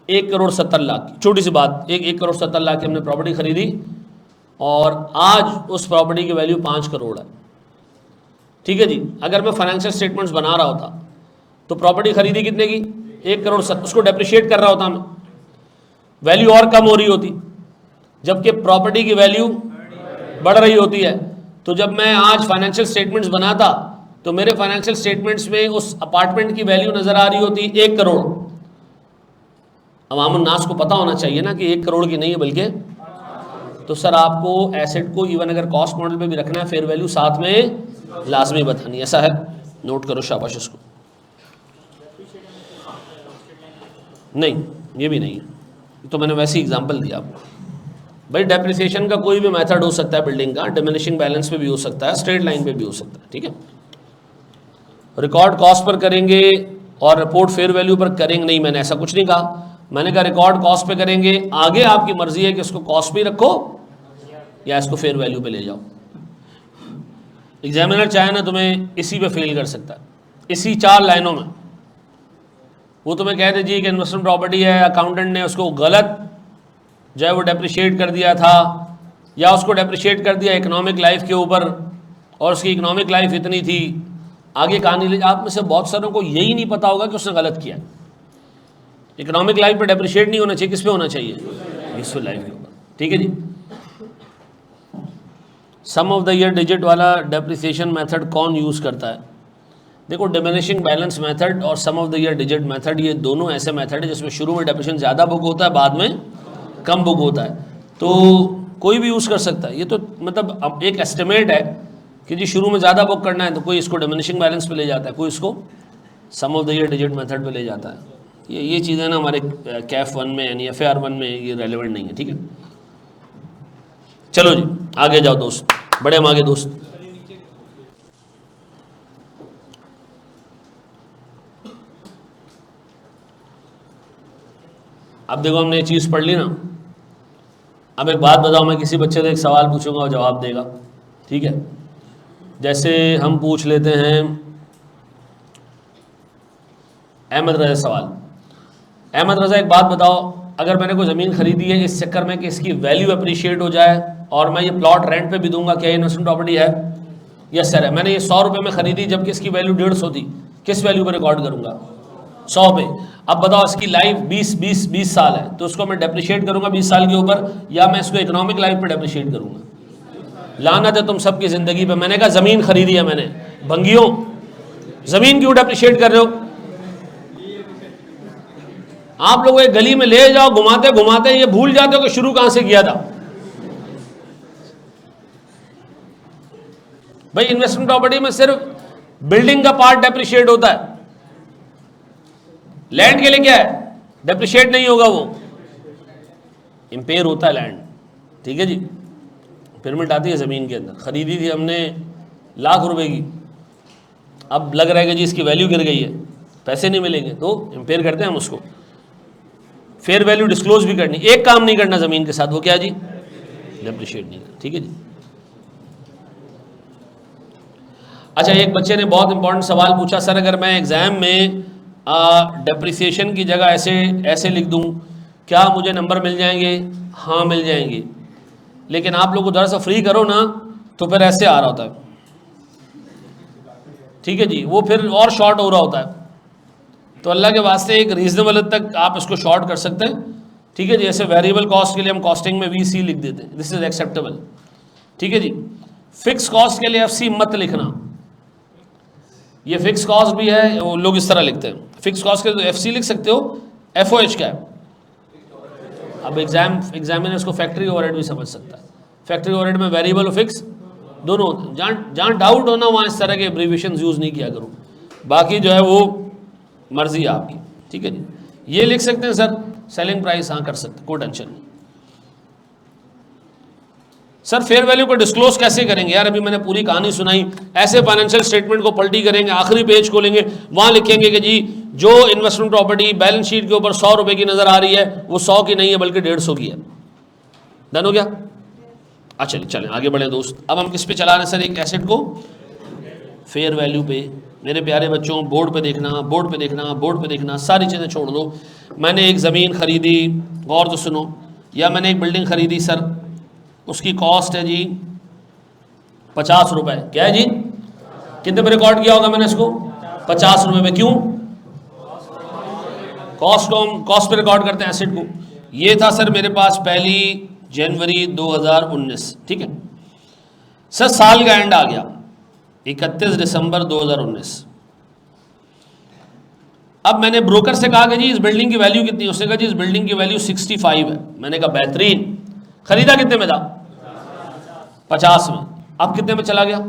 1 करोड़ 70 लाख की, छोटी सी बात, 1 करोड़ 70 लाख की हमने प्रॉपर्टी खरीदी, और आज उस प्रॉपर्टी की वैल्यू 5 करोड़ है। ठीक है जी। अगर मैं फाइनेंशियल स्टेटमेंट्स बना रहा होता तो प्रॉपर्टी खरीदी कितने की? 1 करोड़ 70, उसको डेप्रिशिएट कर रहा होता मैं, वैल्यू और कम हो रही होती, जबकि प्रॉपर्टी की वैल्यू बढ़ रही होती है। तो जब मैं आज फाइनेंशियल स्टेटमेंट्स बनाता तो मेरे फाइनेंशियल स्टेटमेंट्स में उस अपार्टमेंट की वैल्यू नजर आ रही होती 1 करोड़। अवामुन नास को पता होना चाहिए ना कि 1 करोड़ की नहीं है बल्कि। तो सर आपको एसेट को इवन अगर कॉस्ट मॉडल पे भी रखना है, फेयर वैल्यू साथ में लाजमी बतानी, ऐसा है? नोट करो शाबाश इसको। नहीं, ये भी नहीं है, तो मैंने वैसे एग्जांपल दिया आपको। भाई डेप्रिसिएशन का कोई भी मेथड हो सकता है बिल्डिंग का, डिमिनिशिंग बैलेंस पे भी हो सकता है, स्ट्रेट लाइन पे भी हो सकता है। ठीक है, रिकॉर्ड कॉस्ट पर करेंगे और रिपोर्ट फेयर वैल्यू पर करेंगे? नहीं, मैंने ऐसा कुछ नहीं कहा। मैंने कहा रिकॉर्ड कॉस्ट पे करेंगे, आगे आपकी मर्जी है कि इसको कॉस्ट पे रखो या इसको फेयर वैल्यू पे ले जाओ। एग्जामिनर चाहे ना तुम्हें इसी पे फेल कर सकता है, इसी 4 लाइनों में। वो तुम्हें कह दीजिए कि इन्वेस्टमेंट प्रॉपर्टी है, अकाउंटेंट ने उसको गलत जो है वो डेप्रिशिएट कर दिया था, या उसको डेप्रिशिएट कर दिया इकोनॉमिक लाइफ के ऊपर और उसकी इकोनॉमिक लाइफ इतनी थी, आगे कहानी ले। आप में से बहुत सारों को यही नहीं पता होगा कि उसने गलत किया। इकोनॉमिक लाइफ पे डेप्रिशिएट नहीं होना चाहिए, किस पे होना चाहिए? यूजफुल लाइफ के ऊपर। ठीक है जी। Sum of the year digit वाला डेप्रिसिएशन मेथड कौन यूज़ करता है? देखो, डिमिनिशिंग बैलेंस मेथड और sum of the year digit method, ये दोनों ऐसे मेथड है जिसमें शुरू में डेप्रिसिएशन ज़्यादा बुक होता है, बाद में कम बुक होता है। तो कोई भी यूज़ कर सकता है। ये तो मतलब अब एक एस्टिमेट है कि जी शुरू में ज़्यादा बुक करना है तो कोई इसको डिमिनिशिंग बैलेंस पे ले जाता है, कोई इसको sum of the year digit method पे ले जाता है। ये चीज़ें ना हमारे कैफ 1 में यानी FAR 1 में ये रेलिवेंट नहीं है। ठीक है, चलो जी आगे जाओ दोस्त, बड़े हम आगे दोस्त। अब देखो, हमने ये चीज़ पढ़ ली ना। अब एक बात बताओ, मैं किसी बच्चे से एक सवाल पूछूंगा और जवाब देगा। ठीक है, जैसे हम पूछ लेते हैं अहमद रज़ा सवाल। अहमद रज़ा, एक बात बताओ, अगर मैंने कोई ज़मीन खरीदी है इस चक्कर में कि इसकी वैल्यू अप्रिशिएट हो जाए और मैं ये प्लॉट रेंट पे भी दूंगा, क्या ये इन्वेस्टमेंट प्रॉपर्टी है? यस सर है। मैंने ये 100 रुपये में खरीदी जबकि इसकी वैल्यू 150 थी, किस वैल्यू पर रिकॉर्ड करूंगा? 100 पे। अब बताओ, इसकी लाइफ 20 साल है तो उसको मैं डेप्रिशिएट करूंगा 20 साल के ऊपर, या मैं इसको इकोनॉमिक लाइफ पे डेप्रिशिएट करूंगा? लानत है तुम सबकी ज़िंदगी पे। मैंने कहा ज़मीन खरीदी है मैंने, भंगियों ज़मीन क्यों डेप्रिशिएट कर रहे हो? आप लोग एक गली में ले जाओ, घुमाते घुमाते ये भूल जाते हो कि शुरू कहां से किया था। भाई, इन्वेस्टमेंट प्रॉपर्टी में सिर्फ बिल्डिंग का पार्ट डेप्रिशिएट होता है, लैंड के लिए क्या है? डेप्रिशिएट नहीं होगा, वो इंपेयर होता है लैंड। ठीक है जी, पिरामिड आती है ज़मीन के अंदर। ख़रीदी थी हमने लाख रुपए की, अब लग रहा है कि जी इसकी वैल्यू गिर गई है, पैसे नहीं मिलेंगे, तो इंपेयर करते हैं हम उसको। फेयर वैल्यू डिस्क्लोज भी करनी। एक काम नहीं करना ज़मीन के साथ, वो क्या जी? डेप्रिशिएट नहीं करना। ठीक है जी। अच्छा, एक बच्चे ने बहुत इंपॉर्टेंट सवाल पूछा, सर अगर मैं एग्ज़ाम में डेप्रिसिएशन की जगह ऐसे लिख दूं, क्या मुझे नंबर मिल जाएंगे? हाँ मिल जाएंगे, लेकिन आप लोग को थोड़ा सा फ्री करो ना तो फिर ऐसे आ रहा होता है। ठीक है जी, वो फिर और शॉर्ट हो रहा होता है। तो अल्लाह के वास्ते एक रीजनेबल तक आप इसको शॉर्ट कर सकते हैं। ठीक है जी, ऐसे वेरिएबल कॉस्ट के लिए हम कॉस्टिंग में VC लिख देते हैं, दिस इज एक्सेप्टेबल। ठीक है जी। फिक्स कॉस्ट के लिए FC मत लिखना, ये फिक्स कॉस्ट भी है, वो लोग इस तरह लिखते हैं। फिक्स कॉस्ट के लिए तो FC लिख सकते हो, FOH क्या है? अब एग्जामिनर इसको फैक्ट्री ओवरहेड भी समझ सकता है। फैक्ट्री ओवरहेड में वेरिएबल और फिक्स दोनों होते हैं। जहाँ डाउट होना वहाँ इस तरह के एब्रीविएशंस यूज़ नहीं किया करो, बाकी जो है वो मर्जी है आपकी। ठीक है जी, ये लिख सकते हैं सर सेलिंग प्राइस, हाँ कर सकते, कोई टेंशन नहीं। सर फेयर वैल्यू को डिस्क्लोज कैसे करेंगे? यार अभी मैंने पूरी कहानी सुनाई। ऐसे फाइनेंशियल स्टेटमेंट को पलटी करेंगे, आखिरी पेज खोलेंगे, वहाँ लिखेंगे कि जी जो इन्वेस्टमेंट प्रॉपर्टी बैलेंस शीट के ऊपर 100 रुपये की नज़र आ रही है वो 100 की नहीं है बल्कि 150 की है। डन हो गया? अच्छा चलें आगे बढ़े दोस्त। अब हम किस पे चला रहे हैं सर? एक एसेट को फेयर वैल्यू पे। मेरे प्यारे बच्चों, बोर्ड पे देखना, बोर्ड पे देखना, बोर्ड पे देखना, सारी चीज़ें छोड़ दो। मैंने एक ज़मीन खरीदी, गौर से सुनो, या मैंने एक बिल्डिंग खरीदी सर, उसकी कॉस्ट है जी 50 रुपये। क्या है जी? कितने पे रिकॉर्ड किया होगा मैंने इसको? 50 रुपये में। क्यों? कॉस्ट को हम कॉस्ट पे रिकॉर्ड करते हैं एसेट को। ये था सर मेरे पास 1 जनवरी 2019। ठीक है सर, साल का एंड आ गया 31 दिसंबर 2019। अब मैंने ब्रोकर से कहा कि जी इस बिल्डिंग की वैल्यू कितनी है? उसने कहा जी इस बिल्डिंग की वैल्यू 65 है। मैंने कहा बेहतरीन। खरीदा कितने में था? 50 में। अब कितने में चला गया?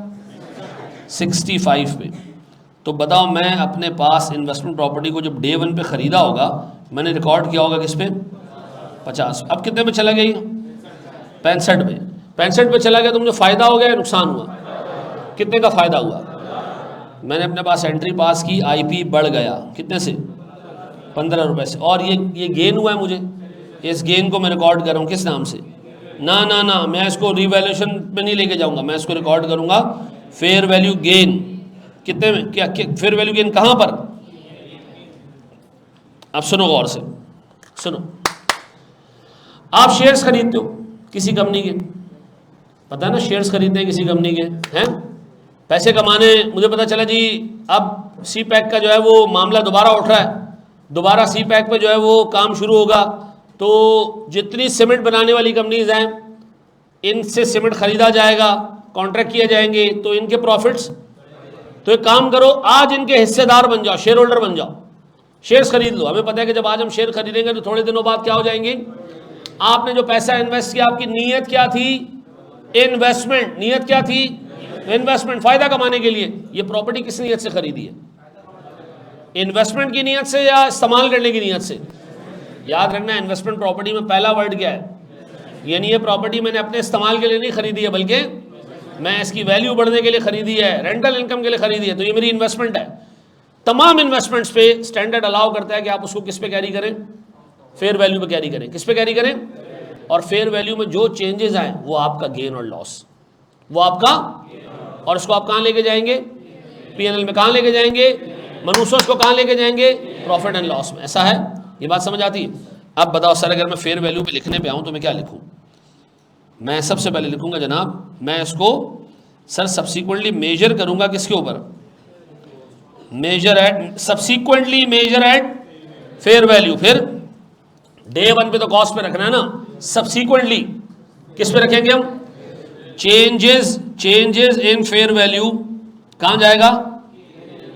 65 पे। तो बताओ, मैं अपने पास इन्वेस्टमेंट प्रॉपर्टी को जब डे 1 पे ख़रीदा होगा, मैंने रिकॉर्ड किया होगा किस पे? 50। अब कितने पे चला गया? 65 पे। 65 पे चला गया तो मुझे फ़ायदा हो गया या नुकसान हुआ? कितने का फ़ायदा हुआ? मैंने अपने पास एंट्री पास की, IP बढ़ गया कितने से? 15 रुपये से। और ये गेन हुआ है मुझे। इस गेन को मैं रिकॉर्ड कर रहा हूँ किस नाम से? ना, मैं इसको रिवैल्यूएशन में नहीं लेके जाऊँगा, मैं इसको रिकॉर्ड करूँगा फेयर वैल्यू गेन। कितने में? क्या फेयर वैल्यू गेन कहाँ पर? अब सुनो गौर से, सुनो। आप शेयर्स खरीदते हो किसी कंपनी के, पता है ना, शेयर्स खरीदने किसी कंपनी के हैं, पैसे कमाने। मुझे पता चला जी अब सी पैक का जो है वो मामला दोबारा उठ रहा है, दोबारा सी पैक पे जो है वो काम शुरू होगा, तो जितनी सीमेंट बनाने वाली कंपनीज हैं इनसे सीमेंट खरीदा जाएगा, कॉन्ट्रैक्ट किए जाएंगे, तो इनके प्रॉफिट्स। तो एक काम करो, आज इनके हिस्सेदार बन जाओ, शेयर होल्डर बन जाओ, शेयर्स खरीद लो। हमें पता है कि जब आज हम शेयर खरीदेंगे तो थोड़े दिनों बाद क्या हो जाएंगे, आपने जो पैसा इन्वेस्ट किया, आपकी नीयत क्या थी, इन्वेस्टमेंट, नीयत क्या थी, इन्वेस्टमेंट, फायदा कमाने के लिए। ये प्रॉपर्टी किस नीयत से खरीदी है, इन्वेस्टमेंट की नीयत से या इस्तेमाल करने की नीयत से। याद रखना, इन्वेस्टमेंट प्रॉपर्टी में पहला वर्ड क्या है, यानी ये प्रॉपर्टी मैंने अपने इस्तेमाल के लिए नहीं खरीदी है, बल्कि मैं इसकी वैल्यू बढ़ने के लिए खरीदी है, रेंटल इनकम के लिए खरीदी है, तो ये मेरी इन्वेस्टमेंट है। तमाम इन्वेस्टमेंट्स पे स्टैंडर्ड अलाउ करता है कि आप उसको किस पे कैरी करें, फेयर वैल्यू पे कैरी करें। किस पे कैरी करें, और फेयर वैल्यू में जो चेंजेस आए वो आपका गेन और लॉस, वो आपका, और इसको आप कहाँ लेके जाएंगे, पीएनएल में कहाँ लेके जाएंगे, मनुष्यों को कहाँ लेके जाएंगे, प्रॉफिट एंड लॉस में। ऐसा है, ये बात समझ आती है। अब बताओ सर, अगर मैं फेयर वैल्यू पे लिखने पे आऊँ तो मैं क्या लिखूँ। मैं सबसे पहले लिखूंगा जनाब, मैं इसको सर सब्सिक्वेंटली मेजर करूंगा किसके ऊपर, measure at, subsequently measure at fair value. फिर डे वन पे तो कॉस्ट पे रखना है ना, सब्सिक्वेंटली किस पे रखेंगे हम, चेंजेस इन फेयर वैल्यू कहां जाएगा,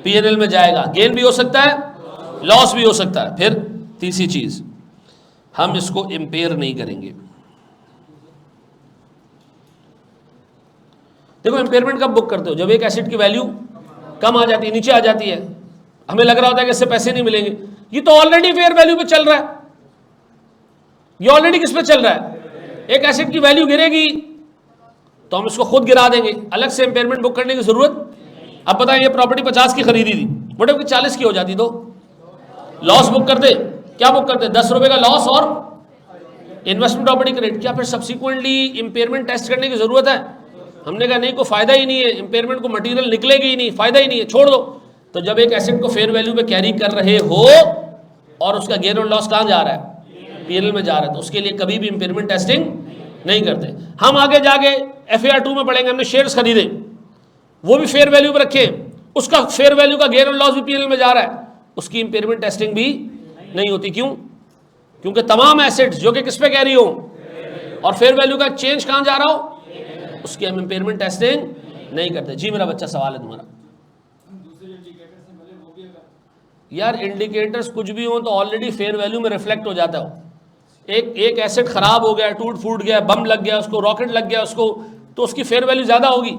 पीएनएल में जाएगा। गेन भी हो सकता है, लॉस भी हो सकता है। फिर तीसरी चीज, हम इसको इंपेयर नहीं करेंगे। देखो इंपेयरमेंट कब बुक करते हो, जब एक एसेट की वैल्यू कम आ जाती है, नीचे आ जाती है, हमें लग रहा होता है कि इससे पैसे नहीं मिलेंगे। ये तो ऑलरेडी फेयर वैल्यू पे चल रहा है, ये ऑलरेडी किस पे चल रहा है, एक एसेट की वैल्यू गिरेगी तो हम इसको खुद गिरा देंगे, अलग से इंपेयरमेंट बुक करने की जरूरत। अब बताएं, ये प्रॉपर्टी 50 की खरीदी थी, बट अगर 40 की हो जाती तो लॉस बुक करते, क्या बुक करते, 10 रुपए का लॉस और इन्वेस्टमेंट प्रॉपर्टी का रेट। क्या फिर सब्सिक्वेंटली इंपेयरमेंट टेस्ट करने की जरूरत है। हमने कहा नहीं, कोई फायदा ही नहीं है, इंपेयरमेंट को मटेरियल निकलेगी ही नहीं, फायदा ही नहीं है, छोड़ दो। तो जब एक एसेट को फेयर वैल्यू पे कैरी कर रहे हो और उसका गेन और लॉस कहां जा रहा है, पीएनएल में जा रहा है, तो उसके लिए कभी भी इंपेयरमेंट टेस्टिंग नहीं करते। हम आगे जाके FAR 2 में पढ़ेंगे, हमने शेयर्स खरीदे, वो भी फेयर वैल्यू पे रखे, उसका फेयर वैल्यू का गेन और लॉस भी पीएनएल में जा रहा है, उसकी इंपेयरमेंट टेस्टिंग भी नहीं होती। क्यों, क्योंकि तमाम एसेट्स जो कि किस पे कैरी हो और फेयर वैल्यू का चेंज कहां जा रहा हो, उसकी हम इंपेयरमेंट टेस्टिंग नहीं करते। जी मेरा बच्चा, सवाल है तुम्हारा। यार इंडिकेटर्स कुछ भी हो तो ऑलरेडी फेयर वैल्यू में रिफ्लेक्ट हो जाता हो। एक एसेट खराब हो गया, टूट फूट गया, बम लग गया उसको, रॉकेट लग गया उसको, तो उसकी फेयर वैल्यू ज्यादा होगी।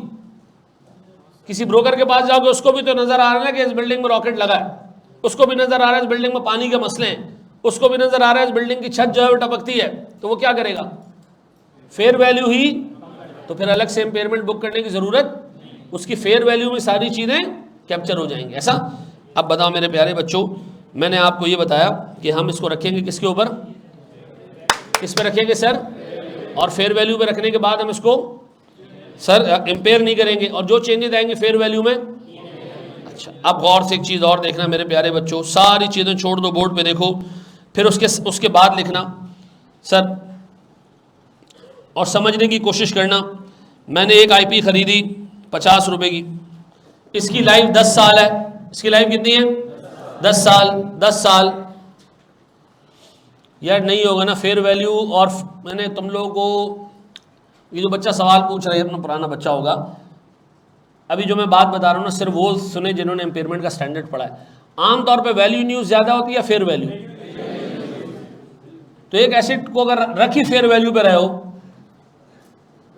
किसी ब्रोकर के पास जाओगे, उसको भी तो नजर आ रहा है कि इस बिल्डिंग में रॉकेट लगा है, उसको भी नजर आ रहा है इस बिल्डिंग में पानी के मसले हैं, उसको भी नजर आ रहा है इस बिल्डिंग की छत जो है वो टपकती है, तो वो क्या करेगा, फेयर वैल्यू ही। तो फिर अलग से इंपेयरमेंट बुक करने की जरूरत, उसकी फेयर वैल्यू में सारी चीजें कैप्चर हो जाएंगी। ऐसा। अब बताओ मेरे प्यारे बच्चों, मैंने आपको ये बताया कि हम इसको रखेंगे किसके ऊपर, किस पे रखेंगे सर, और फेयर वैल्यू पे रखने के बाद हम इसको सर इंपेयर नहीं करेंगे, और जो चेंजेस आएंगे फेयर वैल्यू में। अच्छा, अब गौर से एक चीज और देखना मेरे प्यारे बच्चों, सारी चीजें छोड़ दो, बोर्ड पे देखो, फिर उसके बाद लिखना सर, और समझने की कोशिश करना। मैंने एक IP खरीदी 50 रुपए की, इसकी लाइफ 10 साल है, इसकी लाइफ कितनी है, 10 साल। 10 साल यार नहीं होगा ना फेयर वैल्यू। और मैंने तुम लोगों को, ये जो बच्चा सवाल पूछ रहा है अपना पुराना बच्चा होगा, अभी जो मैं बात बता रहा हूँ ना, सिर्फ वो सुने जिन्होंने इंपेयरमेंट का स्टैंडर्ड पढ़ा है। आमतौर पे वैल्यू न्यूज ज्यादा होती है या फेयर वैल्यू। तो एक एसेट को अगर रखी फेयर वैल्यू पे रहे हो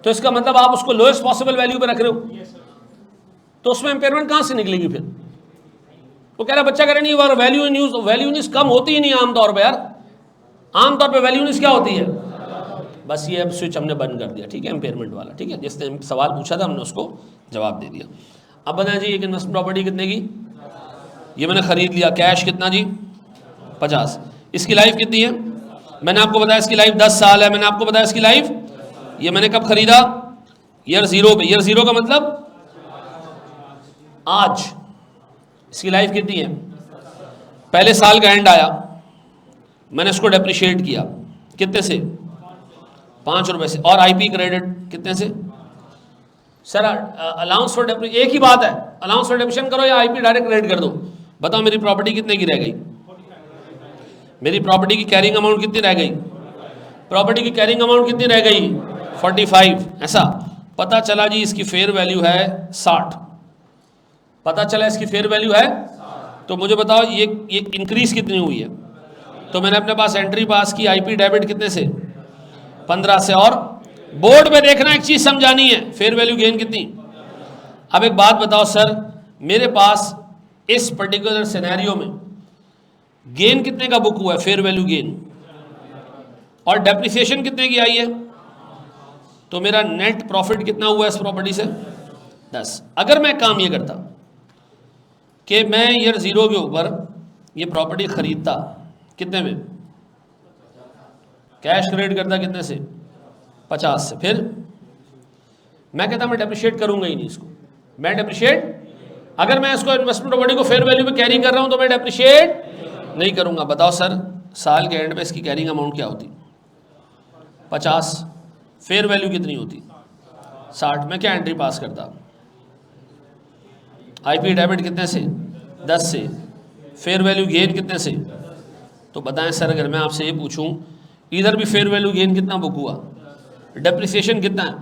तो इसका मतलब आप उसको लोएस्ट पॉसिबल वैल्यू पे रख रहे हो, तो उसमें इंपेयरमेंट कहां से निकलेगी फिर। वो कह रहा बच्चा कह रहा नहीं, वैल्यू न्यूज कम होती ही नहीं आमतौर पे यार, आमतौर पे वैल्यू न्यूज क्या होती है। बस ये अब स्विच हमने बंद कर दिया, ठीक है, इंपेयरमेंट वाला, ठीक है। जिसने सवाल पूछा था हमने उसको जवाब दे दिया। अब बताएं जी, एक इन्वेस्टमेंट प्रॉपर्टी कितने की, ये मैंने खरीद लिया, कैश कितना जी 50, इसकी लाइफ कितनी है, मैंने आपको बताया इसकी लाइफ 10 साल है, मैंने आपको बताया इसकी लाइफ, ये मैंने कब खरीदा, ईयर 0 पे, ईयर 0 का मतलब आज। इसकी लाइफ कितनी है, पहले साल का एंड आया, मैंने इसको डेप्रिशिएट किया, कितने से, 5 रुपए से, और IP क्रेडिट कितने से, सर अलाउंस फॉर डेप्रिसिएशन, एक ही बात है, अलाउंस फॉर डेप्रिसिएशन करो या आईपी डायरेक्ट क्रेडिट कर दो। बताओ मेरी प्रॉपर्टी कितने की रह गई, मेरी प्रॉपर्टी की कैरिंग अमाउंट कितनी रह गई, प्रॉपर्टी की कैरिंग अमाउंट कितनी रह गई 45। ऐसा पता चला जी इसकी फेयर वैल्यू है 60, पता चला इसकी फेयर वैल्यू है, तो मुझे बताओ ये इंक्रीज कितनी हुई है। तो मैंने अपने पास एंट्री पास की आईपी डेबिट कितने से 15 से, और बोर्ड में देखना एक चीज समझानी है, फेयर वैल्यू गेन कितनी। अब एक बात बताओ सर, मेरे पास इस पर्टिकुलर सिनेरियो में गेन कितने का बुक हुआ है, फेयर वैल्यू गेन, और डेप्रिसिएशन कितने की आई है, तो मेरा नेट प्रॉफिट कितना हुआ है इस प्रॉपर्टी से 10। अगर मैं काम ये करता कि मैं ईयर 0 के ऊपर ये प्रॉपर्टी खरीदता कितने में, कैश क्रेडिट करता कितने से 50 से, फिर मैं कहता मैं डेप्रिशिएट करूंगा ही नहीं इसको, मैं डेप्रिशिएट, अगर मैं इसको इन्वेस्टमेंट प्रॉपर्टी को फेयर वैल्यू पे कैरी कर रहा हूं तो मैं डेप्रिशिएट नहीं करूंगा। बताओ सर साल के एंड में इसकी कैरिंग अमाउंट क्या होती 50, फेयर वैल्यू कितनी होती 60, में क्या एंट्री पास करता, आईपी डेबिट कितने से 10 से, फेयर वैल्यू गेन कितने से। तो बताएं सर अगर मैं आपसे ये पूछूं इधर भी फेयर वैल्यू गेन कितना बुक हुआ, डेप्रिसिएशन कितना है,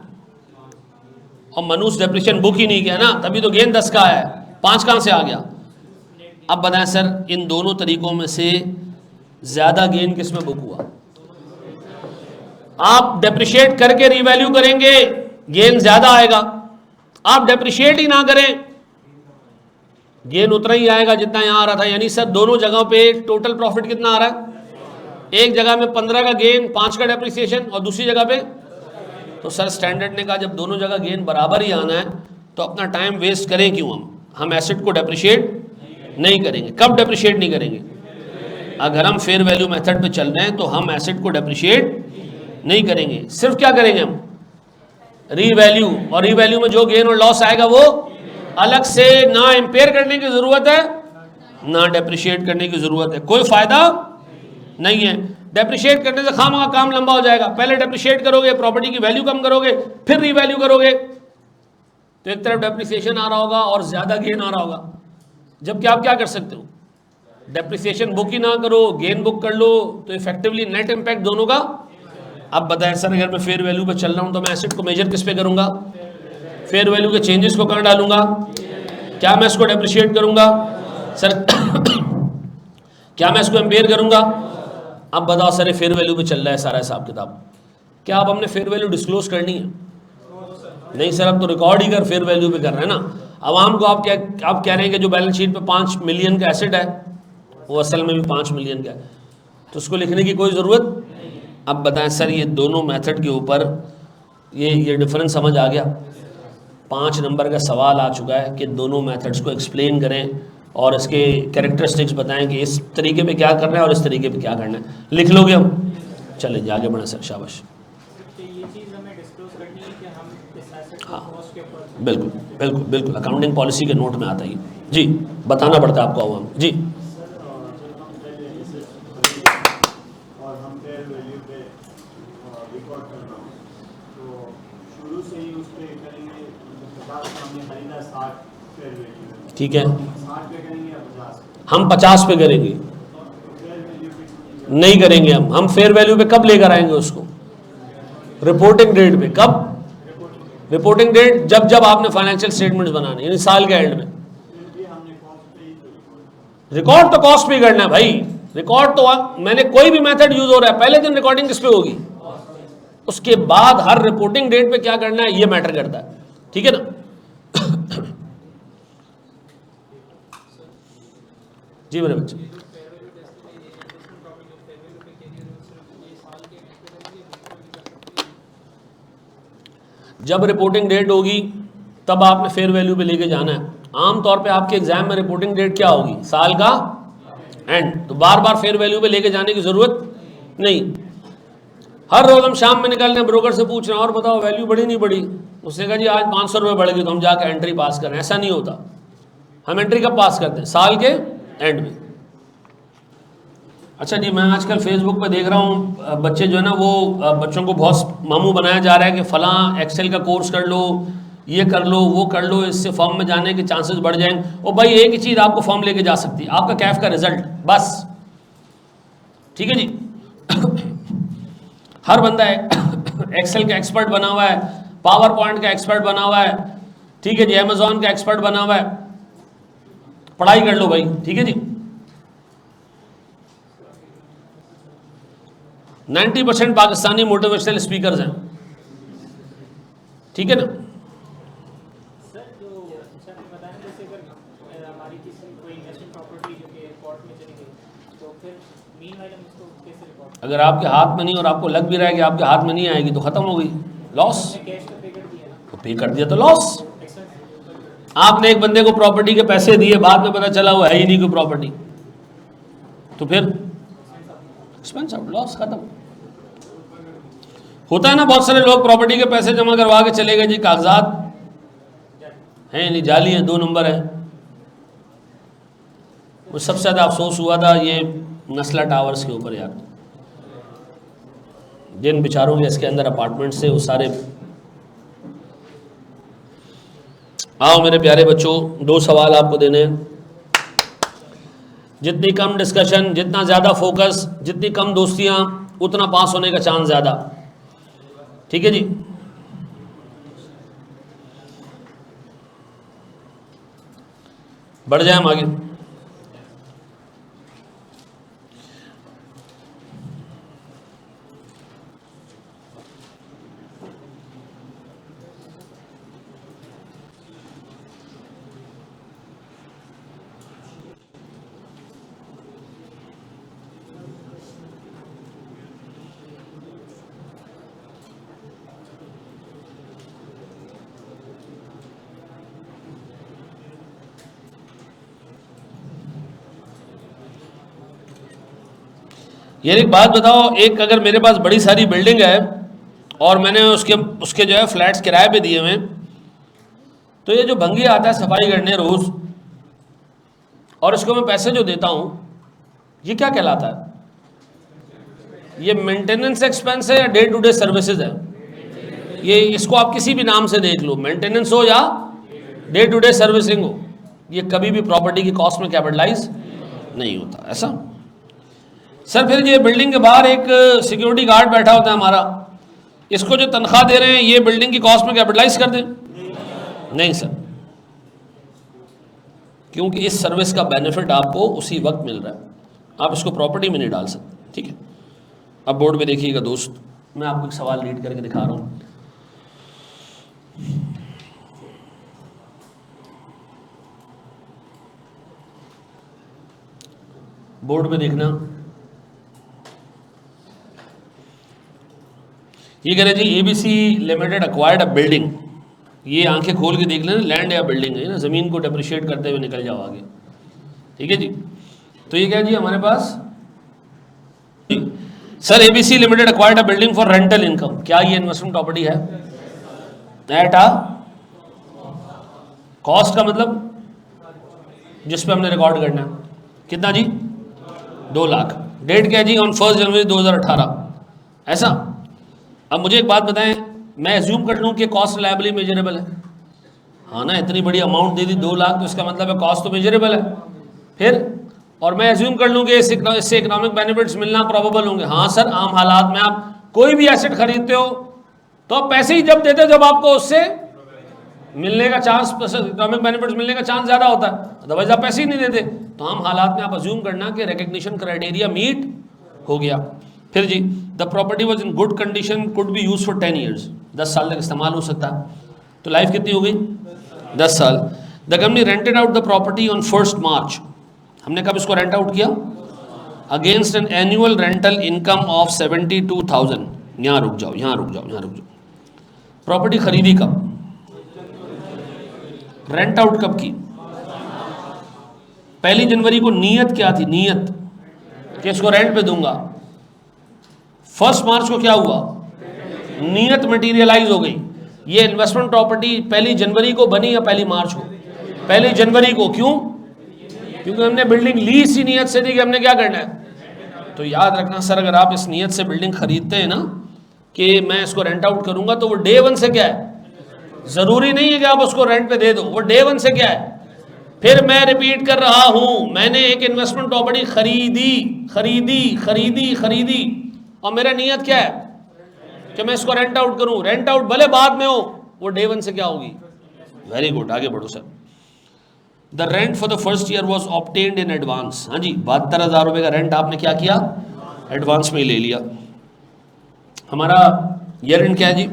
और मनुष्य डेप्रिसिएशन बुक ही नहीं किया ना, तभी तो गेन 10 का है, 5 कहां से आ गया। अब बताएं सर इन दोनों तरीकों में से ज्यादा गेन किस में बुक हुआ। आप डेप्रिशिएट करके रीवैल्यू करेंगे गेन ज्यादा आएगा, आप डेप्रिशिएट ही ना करें गेन उतना ही आएगा जितना यहां आ रहा था। यानी सर दोनों जगहों पे टोटल प्रॉफिट कितना आ रहा है, एक जगह में 15 का गेन 5 का डेप्रिसिएशन और दूसरी जगह पे, तो सर स्टैंडर्ड ने कहा जब दोनों जगह गेन बराबर ही आना है तो अपना टाइम वेस्ट करें क्यों, हम एसेट को डेप्रिशिएट नहीं करेंगे। कब डेप्रिशिएट नहीं करेंगे, अगर हम फेयर वैल्यू मेथड पे चल रहे हैं तो हम एसेट को डेप्रिशिएट नहीं करेंगे, सिर्फ क्या करेंगे हम रीवैल्यू, और रीवैल्यू में जो गेन और लॉस आएगा वो अलग से, ना इंपेयर करने की जरूरत है ना डेप्रिशिएट करने की जरूरत है, कोई फायदा नहीं है। डेप्रिशिएट करने से खामखा काम लंबा हो जाएगा, पहले डेप्रिशिएट करोगे प्रॉपर्टी की वैल्यू कम करोगे फिर रीवैल्यू करोगे, तो एक तरफ डेप्रिसिएशन आ रहा होगा और ज्यादा गेन आ रहा होगा, जबकि आप क्या कर सकते हो डेप्रिसिएशन बुक ही ना करो गेन बुक कर लो, तो इफेक्टिवली नेट इंपैक्ट दोनों का। अब बताएं सर अगर मैं फेयर वैल्यू पे चल रहा हूं तो मैं एसेट को मेजर किस पे करूंगा, फेयर वैल्यू के चेंजेस को कहां डालूंगा, क्या मैं इसको डेप्रिशिएट करूंगा सर क्या मैं इसको इंपेयर करूंगा। अब बताओ सर ये फेयर वैल्यू पे चल रहा है सारा हिसाब किताब, क्या आप हमने फेयर वैल्यू डिस्क्लोज करनी है, नहीं सर अब तो रिकॉर्ड ही कर फेयर वैल्यू पे कर रहे हैं ना। आवाम को आप कह रहे हैं कि जो बैलेंस शीट पे 5 मिलियन का एसेट है वो असल में भी 5 मिलियन का है, तो उसको लिखने की कोई ज़रूरत। अब बताएं सर ये दोनों मेथड के ऊपर ये डिफरेंस समझ आ गया, 5 नंबर का सवाल आ चुका है कि दोनों मेथड्स को एक्सप्लेन करें और इसके कैरेक्टरिस्टिक्स बताएं कि इस तरीके पे क्या करना है और इस तरीके पे क्या करना है, लिख लोगे हम, चलें आगे बढ़ें सर, शाबाश। हाँ बिल्कुल बिल्कुल बिल्कुल, अकाउंटिंग पॉलिसी के नोट में आता ही जी, बताना पड़ता है आपको आवाम जी। ठीक है हम 50 पे करेंगे, नहीं करेंगे हम फेयर वैल्यू पे कब लेकर आएंगे उसको, रिपोर्टिंग डेट पे। कब रिपोर्टिंग डेट, जब आपने फाइनेंशियल स्टेटमेंट्स बनाने, यानी साल के एंड में। रिकॉर्ड तो कॉस्ट पे करना है भाई, रिकॉर्ड तो मैंने कोई भी मेथड यूज हो रहा है पहले दिन रिकॉर्डिंग किस पे होगी, उसके बाद हर रिपोर्टिंग डेट पे क्या करना है ये मैटर करता है, ठीक है ना। जी मेरे बच्चे, जब रिपोर्टिंग डेट होगी तब आपने फेयर वैल्यू पे लेके जाना है। आमतौर पे आपके एग्जाम में रिपोर्टिंग डेट क्या होगी, साल का एंड, तो बार बार फेयर वैल्यू पे लेके जाने की जरूरत नहीं। हर रोज हम शाम में निकलने ब्रोकर से पूछ रहे हैं और बताओ वैल्यू बढ़ी नहीं बढ़ी, उसने कहा जी आज 500 रुपये बढ़ गई तो हम जाकर एंट्री पास करें, ऐसा नहीं होता। हम एंट्री कब पास करते हैं, साल के एंड में। अच्छा जी, मैं आजकल फेसबुक पे देख रहा हूँ बच्चे जो है ना वो बच्चों को बहुत मामू बनाया जा रहा है कि फ़लाँ एक्सेल का कोर्स कर लो, ये कर लो वो कर लो, इससे फॉर्म में जाने के चांसेस बढ़ जाएंगे। और भाई एक ही चीज़ आपको फॉर्म लेके जा सकती है, आपका कैफ का रिजल्ट, बस। ठीक है जी। हर बंदा एक्सेल का एक्सपर्ट बना हुआ है, पावर पॉइंट का एक्सपर्ट बना हुआ है, ठीक है जी, अमेजॉन का एक्सपर्ट बना हुआ है, पढ़ाई कर लो भाई। ठीक है जी। 90% पाकिस्तानी मोटिवेशनल स्पीकर्स हैं। ठीक है ना। सर जो सर बताएं, जैसे अगर हमारी किसी कोई इन्वेस्टमेंट प्रॉपर्टी जो कि कोर्ट में चली गई, तो फिर मीनवाइल हम इसको कैसे रिकॉर्ड? अगर आपके हाथ में नहीं और आपको लग भी रहा है कि आपके हाथ में नहीं आएगी तो खत्म हो गई, लॉस। कैश तो पे कर दिया ना, तो पे कर दिया तो लॉस। एक्सपेंस। आपने एक बंदे को प्रॉपर्टी के पैसे दिए, बाद में पता चला वो है ही नहीं कोई प्रॉपर्टी, तो फिर एक्सपेंस आउट, लॉस, खत्म। होता है ना, बहुत सारे लोग प्रॉपर्टी के पैसे जमा करवा के चले गए जी, कागजात हैं नहीं, जाली है, 2 नंबर है। मुझे सबसे ज़्यादा अफसोस हुआ था ये नस्ला टावर्स के ऊपर यार, जिन बेचारों के इसके अंदर अपार्टमेंट्स थे वो सारे। आओ मेरे प्यारे बच्चों, 2 सवाल आपको देने हैं। जितनी कम डिस्कशन, जितना ज़्यादा फोकस, जितनी कम दोस्तियाँ, उतना पास होने का चांस ज़्यादा। ठीक है जी। बढ़ जाए हम आगे। यार एक बात बताओ, एक अगर मेरे पास बड़ी सारी बिल्डिंग है और मैंने उसके जो है फ्लैट्स किराए पे दिए हुए हैं, तो ये जो भंगी आता है सफाई करने रोज, और इसको मैं पैसे जो देता हूँ, ये क्या कहलाता है? ये मेंटेनेंस एक्सपेंस है या डे टू डे सर्विसेज है? ये इसको आप किसी भी नाम से देख लो, मेंटेनेंस हो या डे टू डे सर्विसिंग हो, ये कभी भी प्रॉपर्टी की कॉस्ट में कैपिटलाइज नहीं होता। ऐसा सर, फिर ये बिल्डिंग के बाहर एक सिक्योरिटी गार्ड बैठा होता है हमारा, इसको जो तनख्वाह दे रहे हैं ये बिल्डिंग की कॉस्ट में कैपिटलाइज कर दें? नहीं सर, क्योंकि इस सर्विस का बेनिफिट आपको उसी वक्त मिल रहा है, आप इसको प्रॉपर्टी में नहीं डाल सकते। ठीक है, अब बोर्ड पे देखिएगा दोस्त, मैं आपको एक सवाल रीड करके दिखा रहा हूँ। बोर्ड पे देखना, ये कह रहे जी ABC limited acquired a building. ये आंखें खोल के देख लेना, लैंड या बिल्डिंग है ना, ज़मीन को डेप्रिशिएट करते हुए निकल जाओ आगे। ठीक है जी। तो ये क्या जी हमारे पास, sir ABC limited acquired a building for rental income. क्या ये इन्वेस्टमेंट प्रॉपर्टी है? एट आ कॉस्ट का मतलब जिस पे हमने रिकॉर्ड करना है, कितना जी? 2 लाख। डेट क्या है जी? ऑन 1 जनवरी 2018। ऐसा। अब मुझे एक बात बताएं, मैं एज्यूम कर लूँ कि कॉस्ट रिलायबली मेजरेबल है, हाँ ना, इतनी बड़ी अमाउंट दे दी 2 लाख, तो इसका मतलब है कॉस्ट तो मेजरेबल है। फिर और मैं एज्यूम कर लूँ कि इससे इकोनॉमिक बेनिफिट्स मिलना प्रोबेबल होंगे। हाँ सर, आम हालात में आप कोई भी एसेट खरीदते हो तो आप पैसे ही जब देते हो जब आपको उससे मिलने का चांस, इकोनॉमिक बेनिफिट्स मिलने का चांस ज़्यादा होता है, अदरवाइज आप पैसे ही नहीं देते। तो आम हालात में आप अज्यूम करना कि रिकग्निशन क्राइटेरिया मीट हो गया। फिर जी, the property was in good condition, could be use for 10 years, 10 साल तक इस्तेमाल हो सकता है। तो लाइफ कितनी हो गई? 10 साल। The company rented out the property on 1 मार्च। हमने कब इसको रेंट आउट किया? Against an annual rental income of 72,000। यहाँ रुक जाओ, यहाँ रुक जाओ, यहाँ रुक जाओ। प्रॉपर्टी खरीदी कब? रेंट आउट कब की? 1 जनवरी को। नीयत क्या थी? नीयत कि इसको रेंट पे दूंगा। 1 मार्च को क्या हुआ? नीयत मटेरियलाइज हो गई। ये इन्वेस्टमेंट प्रॉपर्टी 1 जनवरी को बनी या 1 मार्च को? 1 जनवरी को। क्यों? क्योंकि हमने बिल्डिंग ली इसी नीयत से थी कि हमने क्या करना है। तो याद रखना सर, अगर आप इस नीयत से बिल्डिंग खरीदते हैं ना कि मैं इसको रेंट आउट करूंगा, तो वो डे 1 से क्या है? जरूरी नहीं है कि आप उसको रेंट पे दे दो, वो डे वन से क्या है। फिर मैं रिपीट कर रहा हूं, मैंने एक इन्वेस्टमेंट प्रॉपर्टी खरीदी खरीदी खरीदी खरीदी और मेरा नियत क्या है कि मैं इसको रेंट आउट करूं। रेंट आउट भले बाद में हो, वो डे वन से क्या होगी। वेरी गुड, आगे बढ़ो sir. The rent for the first year was obtained in advance. हाँ जी, 72,000 रुपये का रेंट आपने क्या किया, एडवांस में ही ले लिया। हमारा ईयर एंड क्या है जी,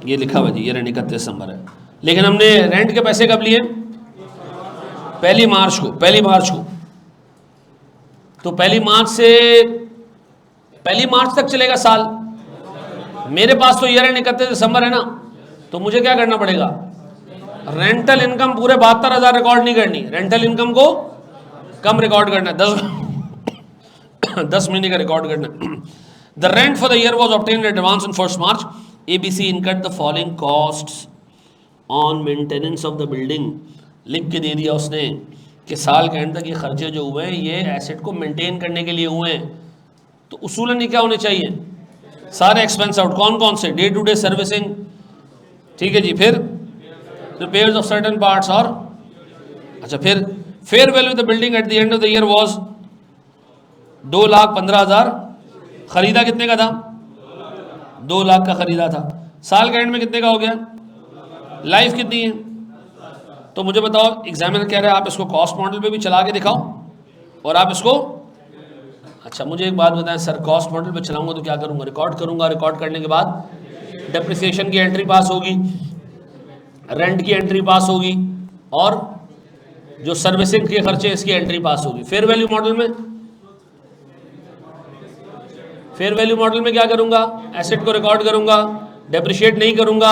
ये लिखा हुआ जी, ईयर एंड 31 दिसंबर है, लेकिन हमने रेंट के पैसे कब लिए, 1 मार्च को। 1 मार्च को, तो 1 मार्च से 1 मार्च तक चलेगा साल। मेरे पास तो ईयर एंड 31 दिसंबर है ना, तो मुझे क्या करना पड़ेगा, रेंटल इनकम पूरे 72,000 रिकॉर्ड नहीं करनी, रेंटल इनकम को कम रिकॉर्ड करना है, 10 महीने का रिकॉर्ड करना है। The rent for the year was obtained in advance on 1 March. ABC इनकट the following costs on maintenance of the building. लिख के दे दिया उसने कि साल के एंड तक ये खर्चे जो हुए हैं ये एसेट को मेंटेन करने के लिए हुए हैं, तो उसूलन क्या होने चाहिए, सारे एक्सपेंस आउट। कौन कौन से, डे टू डे सर्विसिंग, ठीक है जी, फिर रिपेयर्स ऑफ सर्टेन पार्ट्स, और अच्छा फिर fair value the building at the end of the year was 2,15,000। खरीदा कितने का था, 2 लाख का खरीदा था। साल के एंड में कितने का हो गया, लाइफ कितनी है, तो मुझे बताओ। एग्जामिनर कह रहा है आप इसको कॉस्ट मॉडल पे भी चला के दिखाओ और आप इसको, अच्छा मुझे एक बात बताएं सर, कॉस्ट मॉडल पे चलाऊंगा तो क्या करूंगा, रिकॉर्ड करूंगा, रिकॉर्ड करने के बाद डेप्रिसिएशन की एंट्री पास होगी, रेंट की एंट्री पास होगी, और जो सर्विसिंग के खर्चे इसकी एंट्री पास होगी। फेयर वैल्यू मॉडल में, फेयर वैल्यू मॉडल में क्या करूंगा, एसेट को रिकॉर्ड करूंगा, डेप्रिशिएट नहीं करूंगा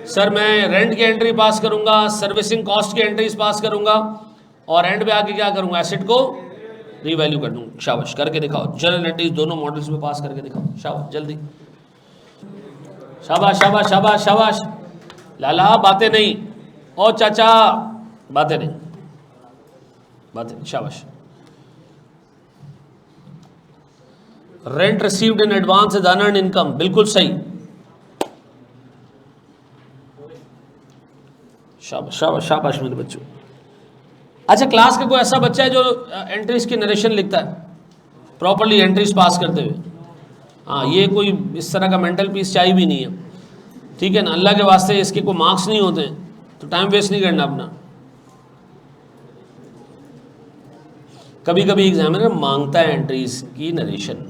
सर, मैं रेंट की एंट्री पास करूंगा, सर्विसिंग कॉस्ट की एंट्रीज पास करूंगा, और एंड पे आके क्या करूंगा, एसेट को रीवैल्यू कर दूंगा। शाबाश, करके दिखाओ, जर्नल एंट्रीज दोनों मॉडल्स में पास करके दिखाओ, शाबाश जल्दी, शाबाश शाबाश शाबाश शाबाश। लाला बातें नहीं, ओ चाचा बातें नहीं, बातें नहीं, शाबाश। Rent received in advance is unearned income, बिल्कुल सही, शाबाश शाबाश शाबाश मेरे बच्चों। अच्छा, क्लास का कोई ऐसा बच्चा है जो एंट्रीज की नरेशन लिखता है प्रॉपर्ली, एंट्रीज पास करते हुए, हाँ, ये कोई इस तरह का मेंटल पीस चाहिए भी नहीं है, ठीक है ना, अल्लाह के वास्ते इसके कोई मार्क्स नहीं होते, तो टाइम वेस्ट नहीं करना अपना। कभी कभी एग्जामिनर मांगता है एंट्रीज की नरेशन,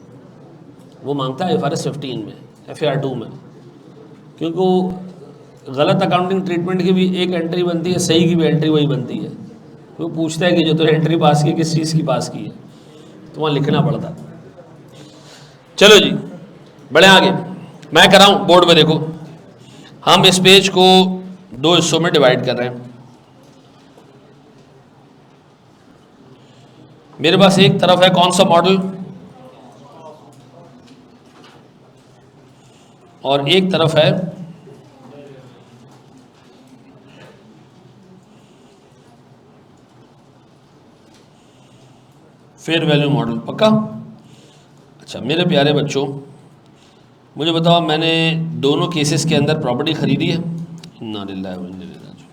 वो मांगता है FRS 15 में, FAR 2 में, क्योंकि वो गलत अकाउंटिंग ट्रीटमेंट की भी एक एंट्री बनती है, सही की भी एंट्री वही बनती है। वो पूछता है कि जो तो एंट्री पास की किस चीज़ की पास की है, तो वहाँ लिखना पड़ता है। चलो जी बढ़े आगे, मैं कर रहा हूँ बोर्ड पे देखो, हम इस पेज को 2 हिस्सों में डिवाइड कर रहे हैं। मेरे पास एक तरफ है कौन सा मॉडल, और एक तरफ है फेयर वैल्यू मॉडल, पक्का। अच्छा मेरे प्यारे बच्चों, मुझे बताओ, मैंने दोनों केसेस के अंदर प्रॉपर्टी खरीदी है, इन्ना लिल्लाहि व इन्ना इलैहि राजिऊन।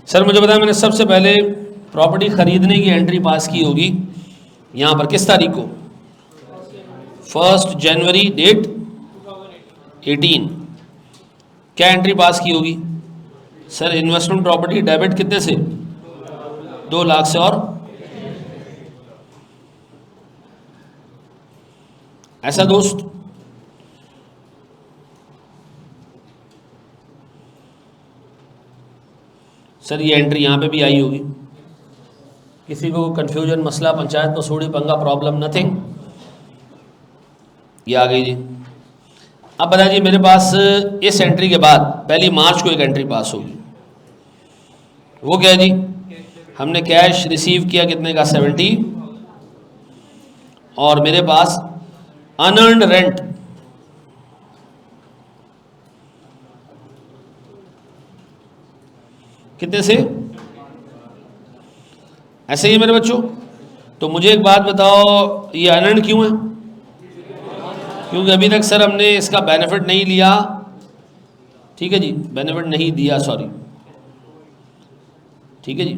सर मुझे बताया, मैंने सबसे पहले प्रॉपर्टी खरीदने की एंट्री पास की होगी यहाँ पर, किस तारीख को, 1 जनवरी, डेट 18। क्या एंट्री पास की होगी सर, इन्वेस्टमेंट प्रॉपर्टी डेबिट कितने से, 2 लाख से, और ऐसा दोस्त, सर ये एंट्री यहाँ पे भी आई होगी। किसी को कंफ्यूजन, मसला, पंचायत में सोड़ी पंगा, प्रॉब्लम, नथिंग, ये आ गई जी। अब बताइए, मेरे पास इस एंट्री के बाद 1 मार्च को एक एंट्री पास होगी, वो क्या है जी, हमने कैश रिसीव किया कितने का, 70, और मेरे पास अनअर्न्ड रेंट कितने से? ऐसे ही मेरे बच्चों। तो मुझे एक बात बताओ, ये अनर्न क्यों है? क्योंकि अभी तक सर हमने इसका बेनिफिट नहीं लिया, ठीक है जी, बेनिफिट नहीं दिया, सॉरी, ठीक है जी।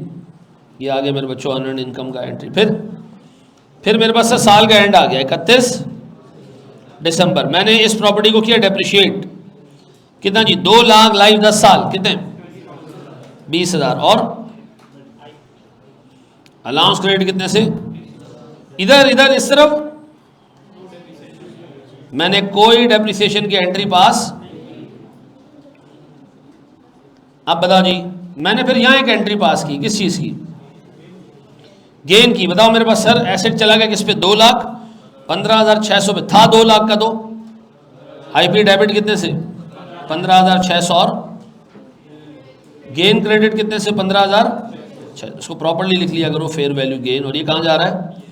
ये आ गया मेरे बच्चों अनर्न इनकम का एंट्री। फिर मेरे पास साल का एंड आ गया 31 दिसंबर। मैंने इस प्रॉपर्टी को किया डेप्रिशिएट, कितना जी? 2 लाख लाइफ 10 साल, कितने? 20,000। और अलाउंस क्रेडिट कितने से? इधर इस तरफ मैंने कोई डेप्रिसिएशन की एंट्री पास। अब बताओ जी, मैंने फिर यहां एक एंट्री पास की, किस चीज की? गेन की। बताओ मेरे पास सर एसेट चला गया किस पे? 2,15,600 पे था, 2 लाख का। तो आईपी डेबिट कितने से? 15,600। और गेन क्रेडिट कितने से? 15,000। उसको प्रॉपर्ली लिख लिया करो, फेयर वैल्यू गेन। और ये कहाँ जा रहा है?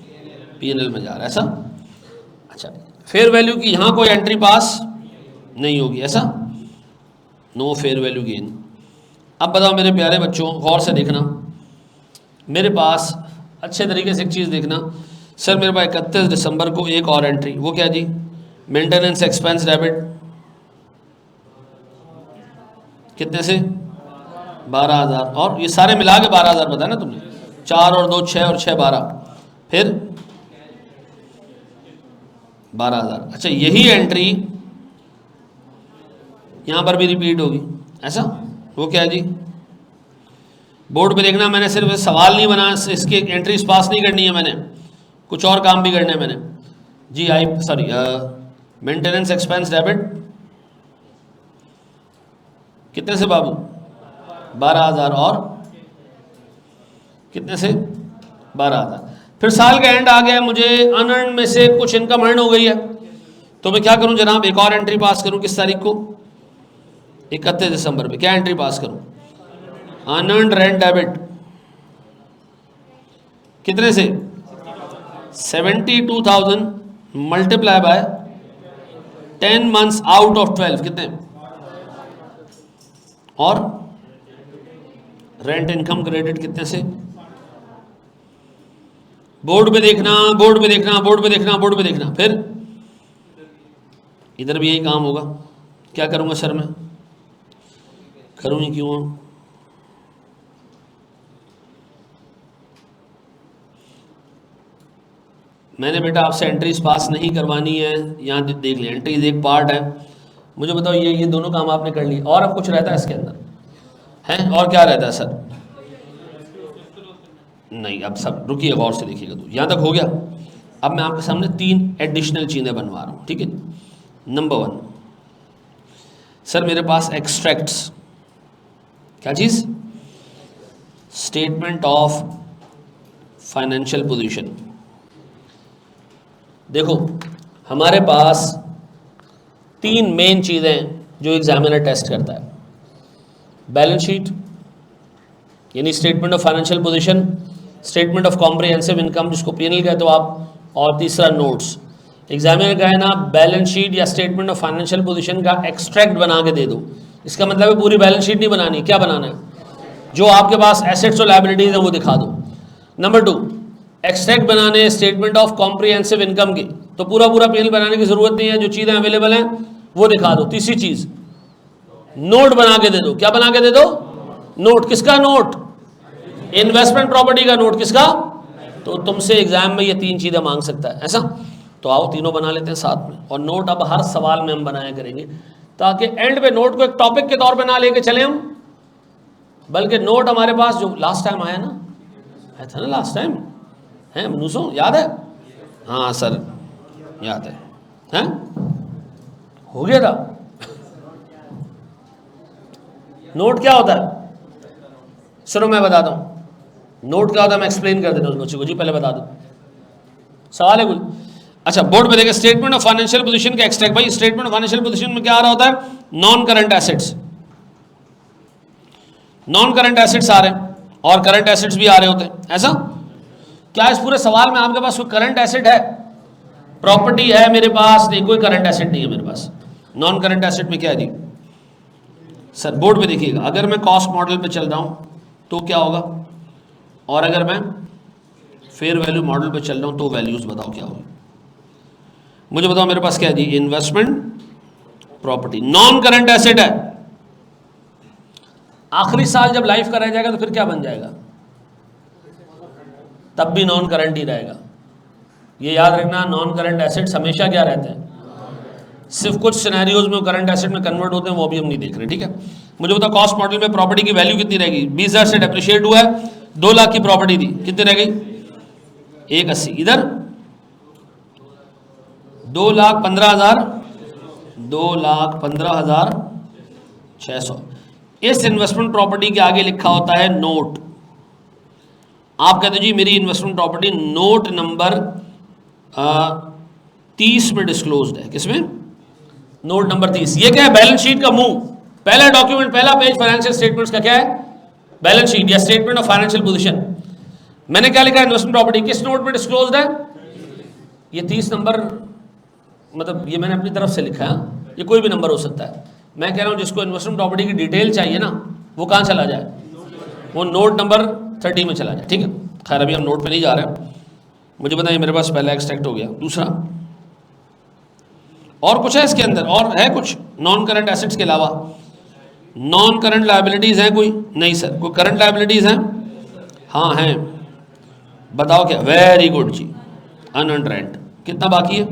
पीएनएल में जा रहा है, ऐसा। अच्छा, फेयर वैल्यू की यहां कोई एंट्री पास नहीं होगी, ऐसा। No fair value gain. अब बताओ मेरे प्यारे बच्चों, गौर से देखना मेरे पास, अच्छे तरीके से एक चीज़ देखना। सर मेरे पास 31 दिसंबर को एक और एंट्री, वो क्या जी? मेंटेनेंस एक्सपेंस डेबिट, कितने से? 12,000। और ये सारे मिला के 12,000 बताया ना तुमने, 4 और 2 6 और 6 12, फिर 12,000। अच्छा, यही एंट्री यहां पर भी रिपीट होगी, ऐसा। वो क्या है जी? बोर्ड पे देखना, मैंने सिर्फ सवाल नहीं बना, इसकी एंट्रीज पास नहीं करनी है, मैंने कुछ और काम भी करने हैं मैंने जी। सॉरी, मेंटेनेंस एक्सपेंस डेबिट कितने से बाबू? 12,000। और कितने से? 12,000। फिर साल का एंड आ गया, मुझे अनअर्न में से कुछ इनकम अर्न हो गई है, तो मैं क्या करूं जनाब? एक और एंट्री पास करूं। किस तारीख को? 31 दिसंबर पे। क्या एंट्री पास करूं? अनअर्न्ड रेंट डेबिट, कितने से? 72,000 multiply by 10 months out of 12, कितने? और रेंट इनकम क्रेडिट कितने से? बोर्ड पे देखना, बोर्ड पे देखना, बोर्ड पे देखना, बोर्ड पे देखना। फिर इधर भी यही काम होगा। क्या करूंगा सर मैं? करूँ ही क्यों? मैंने बेटा आपसे एंट्रीज पास नहीं करवानी है, यहाँ देख लिया, एंट्रीज एक पार्ट है। मुझे बताओ, ये दोनों काम आपने कर लिए, और अब कुछ रहता है इसके अंदर है? और क्या रहता है सर? नहीं, अब सब रुकिए, गौर से देखिएगा। तो यहाँ तक हो गया। अब मैं आपके सामने 3 एडिशनल चीज़ें बनवा रहा हूँ, ठीक है। नंबर 1, सर मेरे पास एक्सट्रैक्ट्स, क्या चीज़? Statement of financial position. देखो, हमारे पास 3 मेन चीज़ें जो एग्जामिनर टेस्ट करता है। बैलेंस शीट यानी statement of financial position, statement of comprehensive income जिसको पीएनएल कहते हो आप, और तीसरा नोट्स। एग्जामिनर का है ना, बैलेंस शीट या स्टेटमेंट ऑफ फाइनेंशियल पोजीशन का एक्सट्रैक्ट बना के दे दो। इसका मतलब है पूरी बैलेंस शीट नहीं बनानी, क्या बनाना है? जो आपके पास एसेट्स और लायबिलिटीज है वो दिखा दो। नंबर 2, एक्सट्रैक्ट बनाने स्टेटमेंट ऑफ कॉम्प्रिहेंसिव इनकम की, तो पूरा पीएनएल बनाने की जरूरत नहीं है, जो चीज़ें अवेलेबल हैं वो दिखा दो। तीसरी चीज़, नोट बना के दे दो। क्या बना के दे दो? नोट। किसका नोट? इन्वेस्टमेंट प्रॉपर्टी का नोट। किसका? तो तुमसे एग्जाम में ये 3 चीज़ें मांग सकता है, ऐसा। तो आओ तीनों बना लेते हैं साथ में। और नोट अब हर सवाल में हम बनाया करेंगे, ताकि एंड पे नोट को एक टॉपिक के तौर पे ना लेके चले हम, बल्कि नोट हमारे पास जो लास्ट टाइम आया था ना लास्ट टाइम, है मनुसो, याद है? हाँ सर याद है, हैं? हो गया था। नोट क्या होता है? सुनो मैं बताता हूँ नोट क्या होता है, मैं एक्सप्लेन कर देता हूँ बच्चों को। जी पहले बता दो, सवाल है कुछ? अच्छा, बोर्ड पे देखिए, स्टेटमेंट ऑफ फाइनेंशियल पोजीशन का एक्सट्रैक्ट। भाई स्टेटमेंट ऑफ फाइनेंशियल पोजीशन में क्या आ रहा होता है? Non current assets. Non current assets आ रहे हैं और करंट एसेट्स भी आ रहे होते हैं, ऐसा। क्या इस पूरे सवाल में आपके पास कोई करंट एसेट है? प्रॉपर्टी है मेरे पास? नहीं, कोई करंट एसेट नहीं है मेरे पास। नॉन करंट एसेट में क्या है जी? सर बोर्ड पे देखिएगा, अगर मैं कॉस्ट मॉडल पे चल रहा हूँ, तो क्या होगा, और अगर मैं फेयर वैल्यू मॉडल पे चल रहा हूँ तो वैल्यूज़ बताओ क्या होगी। मुझे बताओ मेरे पास क्या है जी, investment property non current asset है, आखिरी साल जब लाइफ का रह जाएगा तो फिर क्या बन जाएगा, तब भी नॉन करंट ही रहेगा। ये याद रखना, नॉन करंट एसेट्स हमेशा क्या रहते हैं, सिर्फ कुछ सिनेरियोज में करंट एसेट में कन्वर्ट होते हैं, वो भी हम नहीं देख रहे, ठीक है। मुझे बताओ कॉस्ट मॉडल में प्रॉपर्टी की वैल्यू कितनी रहेगी, 20,000 से डेप्रिशिएट हुआ है, 2 लाख की प्रॉपर्टी थी, कितनी रह गई 180, इधर 2,15,000, 2,15,600। इस इन्वेस्टमेंट प्रॉपर्टी के आगे लिखा होता है नोट। आप कहते हो जी मेरी इन्वेस्टमेंट प्रॉपर्टी नोट नंबर 30 में डिस्क्लोज्ड है, किसमें, नोट नंबर 30। ये क्या है, बैलेंस शीट का मुंह, पहला डॉक्यूमेंट, पहला पेज फाइनेंशियल स्टेटमेंट्स का क्या है, बैलेंस शीट या स्टेटमेंट ऑफ फाइनेंशियल पोजीशन। मैंने क्या लिखा है, इन्वेस्टमेंट प्रॉपर्टी किस नोट में डिस्क्लोज्ड है, ये 30 नंबर, मतलब ये मैंने अपनी तरफ से लिखा है, ये कोई भी नंबर हो सकता है। मैं कह रहा हूं जिसको इन्वेस्टमेंट प्रॉपर्टी की डिटेल चाहिए ना, वो कहां चला जाए, वो नोट नंबर 30 में चला जाए, ठीक है। खैर अभी हम नोट पे नहीं जा रहे हैं। मुझे बताइए, मेरे पास पहला एक्सट्रैक्ट हो गया, दूसरा और कुछ है इसके अंदर, और है कुछ नॉन करंट एसेट्स के अलावा, नॉन करंट लायबिलिटीज हैं कोई, नहीं सर। कोई करंट लायबिलिटीज हैं, हाँ हैं, बताओ क्या, वेरी गुड जी, अनअर्न्ड रेंट कितना बाकी है,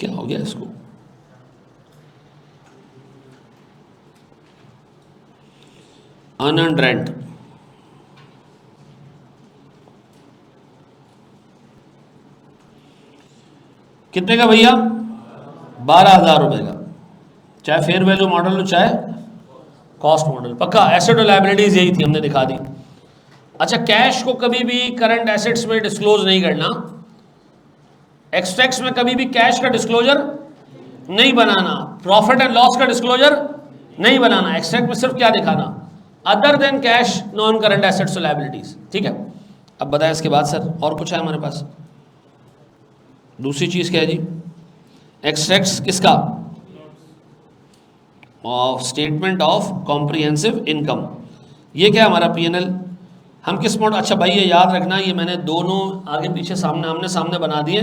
क्या हो गया इसको, अनअर्न्ड रेंट कितने का भैया, 12,000 रुपए का, चाहे फेयर वैल्यू मॉडल हो चाहे कॉस्ट मॉडल, पक्का। एसेट और लायबिलिटीज यही थी, हमने दिखा दी। अच्छा, कैश को कभी भी करंट एसेट्स में डिस्क्लोज नहीं करना, एक्सट्रैक्ट्स में कभी भी कैश का डिस्क्लोजर नहीं बनाना, प्रॉफिट एंड लॉस का डिस्क्लोजर नहीं बनाना, एक्सट्रैक्ट में सिर्फ क्या दिखाना, other than cash non current assets और लायबिलिटीज, ठीक है। अब बताएं इसके बाद सर और कुछ है हमारे पास, दूसरी चीज क्या है जी, एक्सट्रैक्ट्स किसका, of statement of comprehensive income. ये क्या हमारा पीएनएल, हम किस मॉडल, अच्छा भाई ये याद रखना, ये मैंने दोनों आगे पीछे सामने आमने सामने बना दिए,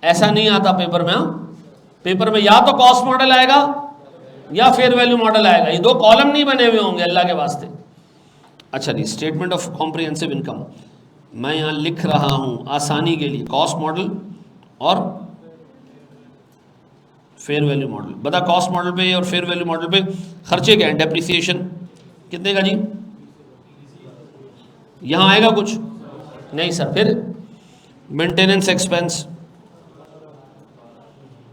ऐसा नहीं आता पेपर में। पेपर में या तो कॉस्ट मॉडल आएगा या फेयर वैल्यू मॉडल आएगा, ये दो कॉलम नहीं बने हुए होंगे अल्लाह के वास्ते। अच्छा जी, स्टेटमेंट ऑफ कॉम्प्रिहेंसिव इनकम मैं यहाँ लिख रहा हूँ आसानी के लिए, कॉस्ट मॉडल और फेयर वैल्यू मॉडल। बता कॉस्ट मॉडल पे और फेयर वैल्यू मॉडल पे खर्चे क्या हैं, डेप्रिसिएशन कितने का जी, यहां आएगा कुछ नहीं सर। फिर मेंटेनेंस एक्सपेंस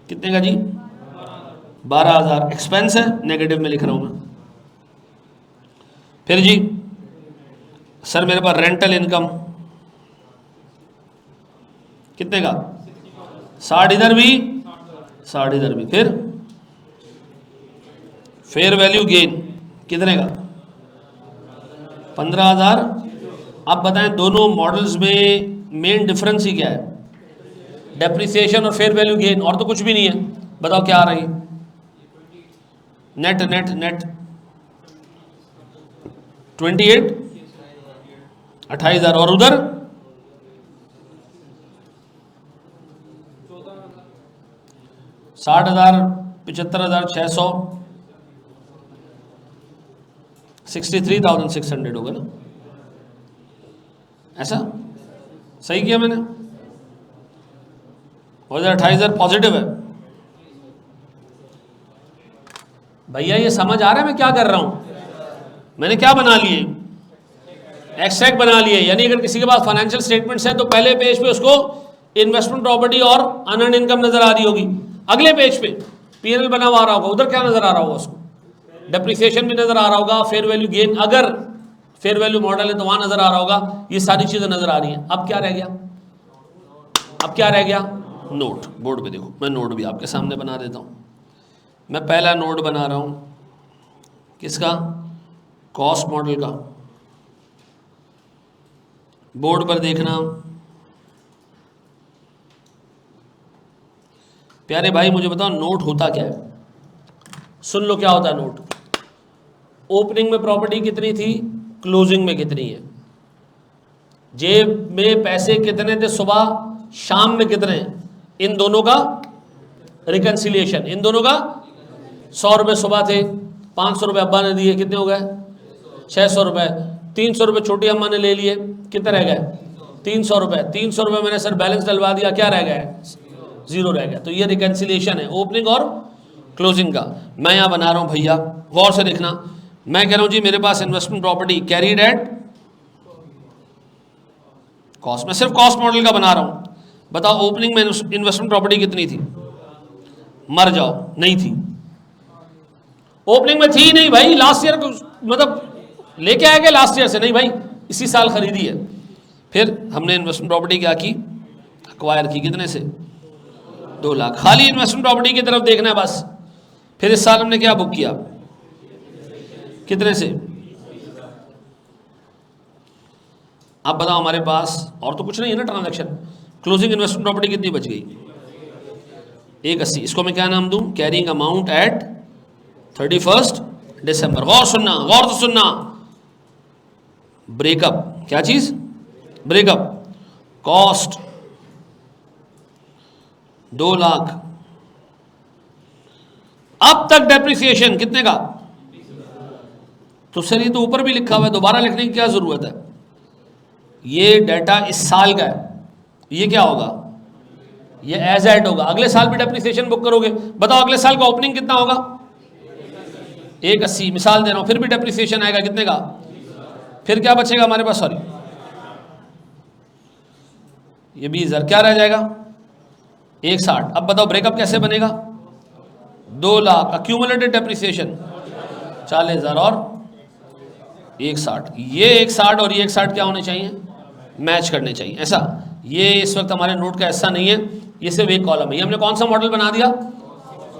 कितने का जी, 12,000 एक्सपेंस है, नेगेटिव में लिख रहा हूं मैं। फिर जी सर मेरे पास रेंटल इनकम कितने का, 60 इधर भी 60 इधर भी। फिर फेयर वैल्यू गेन कितने का, 15,000। अब बताएं दोनों मॉडल्स में मेन डिफरेंस ही क्या है, डेप्रिसिएशन और फेयर वैल्यू गेन, और तो कुछ भी नहीं है। बताओ क्या आ रही है, नेट नेट नेट 28 28,000, और उधर 60,000 75,600 63,600 होगा ना, ऐसा सही किया मैंने। और 28,000 पॉजिटिव है। भैया ये समझ आ रहा है मैं क्या कर रहा हूं, मैंने क्या बना लिए, एक्सट्रैक्ट बना लिए। यानी अगर किसी के पास फाइनेंशियल स्टेटमेंट्स है तो पहले पेज पे उसको इन्वेस्टमेंट प्रॉपर्टी और अनअर्न्ड इनकम नजर आ रही होगी, अगले पेज पे पीएनएल बना हुआ आ रहा होगा, उधर क्या नजर आ रहा होगा उसको, डेप्रिसिएशन भी नजर आ रहा होगा, फेयर वैल्यू गेन अगर फेयर वैल्यू मॉडल है तो वहां नजर आ रहा होगा, ये सारी चीजें नजर आ रही हैं। अब क्या रह गया, अब क्या रह गया, नोट। बोर्ड पे देखो, मैं नोट भी आपके सामने बना देता हूं। मैं पहला नोट बना रहा हूं किसका, कॉस्ट मॉडल का। बोर्ड पर देखना प्यारे भाई, मुझे बताओ नोट होता क्या है, सुन लो क्या होता है नोट। ओपनिंग में प्रॉपर्टी कितनी थी, क्लोजिंग में कितनी है, जेब में पैसे कितने थे सुबह, शाम में कितने, इन दोनों का रिकंसिलिएशन, इन दोनों का 100 रुपये सुबह थे, 500 रुपये अब्बा ने दिए, कितने हो गए 600 रुपये, 300 रुपये छोटी अम्मा ने ले लिए, कितने रह गए 300 रुपये, 300 रुपये मैंने सर बैलेंस डलवा दिया, क्या रह गया, 0 रह गया। तो ये रिकंसिलिएशन है ओपनिंग और क्लोजिंग का। मैं यहाँ बना रहा हूँ भैया, गौर से देखना, मैं कह रहा हूँ जी मेरे पास investment property carried at cost, मैं सिर्फ कॉस्ट मॉडल का बना रहा हूँ। बताओ ओपनिंग में इन्वेस्टमेंट प्रॉपर्टी कितनी थी, मर जाओ, नहीं थी, ओपनिंग में थी नहीं भाई, लास्ट ईयर मतलब लेके आए गए लास्ट ईयर से, नहीं भाई इसी साल खरीदी है। फिर हमने इन्वेस्टमेंट प्रॉपर्टी क्या की, अक्वायर की, कितने से 2 लाख, खाली इन्वेस्टमेंट प्रॉपर्टी की तरफ देखना है बस। फिर इस साल हमने क्या बुक किया, कितने से, आप बताओ हमारे पास और तो कुछ नहीं है ना ट्रांजैक्शन, क्लोजिंग इन्वेस्टमेंट प्रॉपर्टी कितनी बच गई 180। इसको मैं क्या नाम दूं, कैरिंग अमाउंट एट 31 दिसंबर। गौर सुनना, गौर से सुनना, ब्रेकअप, क्या चीज, ब्रेकअप, कॉस्ट 2 लाख, अब तक डेप्रिसिएशन कितने का, तो सर ये तो ऊपर भी लिखा हुआ है, दोबारा लिखने की क्या जरूरत है, ये डाटा इस साल का है, ये क्या होगा, ये एज एट होगा, अगले साल भी डेप्रिसिएशन बुक करोगे। बताओ अगले साल का ओपनिंग कितना होगा 180, मिसाल दे रहा हूं, फिर भी डेप्रिसिएशन आएगा कितने का, फिर क्या बचेगा हमारे पास, सॉरी ये 20,000, क्या रह जाएगा 160। अब बताओ ब्रेकअप कैसे बनेगा, 2 लाख, अक्यूमुलेटेड डेप्रिसिएशन 40,000 और 160, ये 160 और ये 160 क्या होने चाहिए, मैच करने चाहिए, ऐसा। ये इस वक्त हमारे नोट का ऐसा नहीं है, ये सिर्फ एक कॉलम है। ये हमने कौन सा मॉडल बना दिया,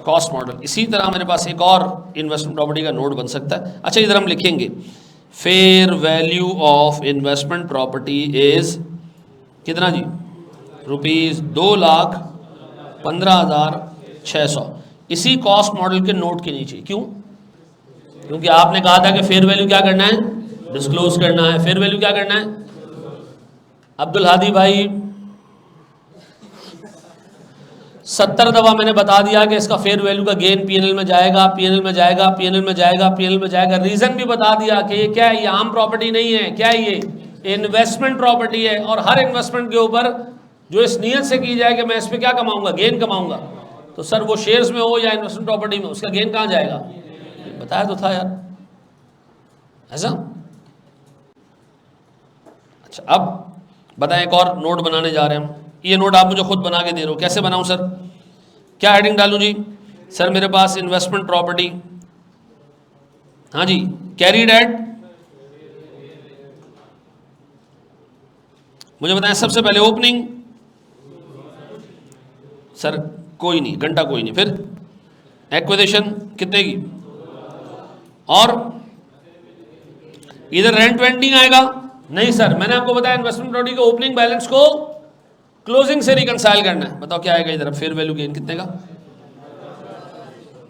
कॉस्ट मॉडल। इसी तरह मेरे पास एक और इन्वेस्टमेंट प्रॉपर्टी का नोट बन सकता है। अच्छा इधर हम लिखेंगे fair value of investment property is कितना जी, ₹2,15,600। इसी कॉस्ट मॉडल के नोट के नीचे, क्यों, क्योंकि आपने कहा था कि फेयर वैल्यू क्या करना है, डिस्क्लोज करना है। फेयर वैल्यू क्या करना है, अब्दुल हादी भाई 70 दफा मैंने बता दिया कि इसका फेयर वैल्यू का गेन पीएनएल में जाएगा, पीएनएल में जाएगा, पीएनएल में जाएगा, पीएनएल में जाएगा। रीजन भी बता दिया कि ये क्या है, ये आम प्रॉपर्टी नहीं है, क्या है ये इन्वेस्टमेंट प्रॉपर्टी है। और हर इन्वेस्टमेंट के ऊपर जो इस नियत से की जाए कि मैं इस पर क्या कमाऊंगा, गेन कमाऊंगा, तो सर वो शेयर्स में हो या इन्वेस्टमेंट प्रॉपर्टी में, उसका गेन कहाँ जाएगा, बताया तो था यार, ऐसा। अच्छा अब बताएं, एक और नोट बनाने जा रहे हैं हम। ये नोट आप मुझे खुद बना के दे रहे हो, कैसे बनाऊं सर, क्या हेडिंग डालूं जी, सर मेरे पास इन्वेस्टमेंट प्रॉपर्टी, हाँ जी, कैरीड एट, मुझे बताएं सबसे पहले ओपनिंग, सर कोई नहीं, घंटा कोई नहीं, फिर एक्विजिशन कितने की, और इधर रेंट वेंटिंग आएगा, नहीं सर मैंने आपको बताया इन्वेस्टमेंट प्रॉपर्टी के ओपनिंग बैलेंस को क्लोजिंग से रिकंसाइल करना है। बताओ क्या आएगा इधर, फेयर वैल्यू गेन कितने का,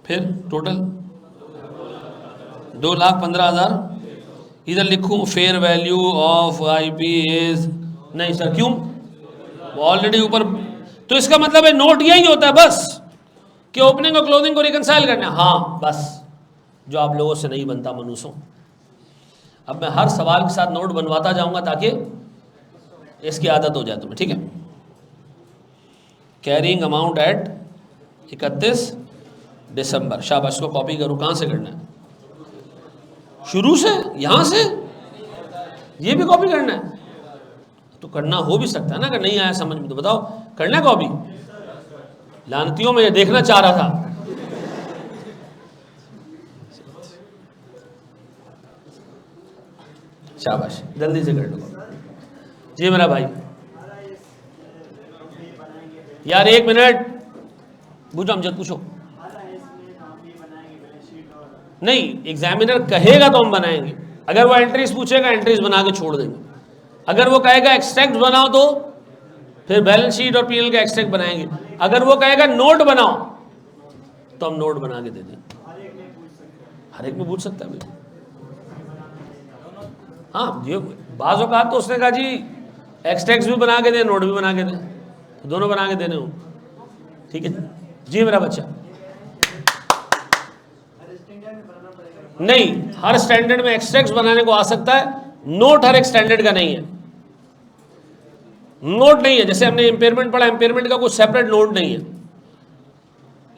फिर टोटल 2,15,000। इधर लिखूं fair value of IP is, नहीं सर क्यों, ऑलरेडी ऊपर, तो इसका मतलब है नोट यही होता है बस कि ओपनिंग और क्लोजिंग को रिकंसाइल करना है। हाँ बस, जो आप लोगों से नहीं बनता मनुष्यों। अब मैं हर सवाल के साथ नोट बनवाता जाऊंगा ताकि इसकी आदत हो जाए तुम्हें, ठीक है। कैरिंग अमाउंट एट 31 दिसंबर, शाबाश, इसको कॉपी करो। कहां से करना है, शुरू से, यहां से, ये भी कॉपी करना है, तो करना हो भी सकता है ना, अगर नहीं आया समझ में तो बताओ, करना है कॉपी, लानतियों में ये देखना चाह रहा था। शाबाश, जल्दी से कर लो जी मेरा भाई। यार 1 मिनट, पूछो अमजद, पूछो। नहीं, एग्जामिनर कहेगा तो हम बनाएंगे। अगर वो एंट्रीज पूछेगा, एंट्रीज बना के छोड़ देंगे। अगर वो कहेगा एक्सट्रैक्ट बनाओ तो फिर बैलेंस शीट और पीएल का एक्सट्रैक्ट बनाएंगे। अगर वो कहेगा नोट बनाओ तो हम नोट बना के दे देंगे। हर एक में पूछ सकता है भाई। हाँ ये बाज़ औक़ात तो उसने कहा जी एक्स टैक्स भी बना के दें, नोट भी बना के दें, तो दोनों बना के देने हो, ठीक है जी मेरा बच्चा। नहीं, हर स्टैंडर्ड में एक्स टैक्स बनाने को आ सकता है, नोट हर एक स्टैंडर्ड का नहीं है, नोट नहीं है। जैसे हमने इम्पेयरमेंट पढ़ा, इम्पेयरमेंट का कोई सेपरेट नोट नहीं है,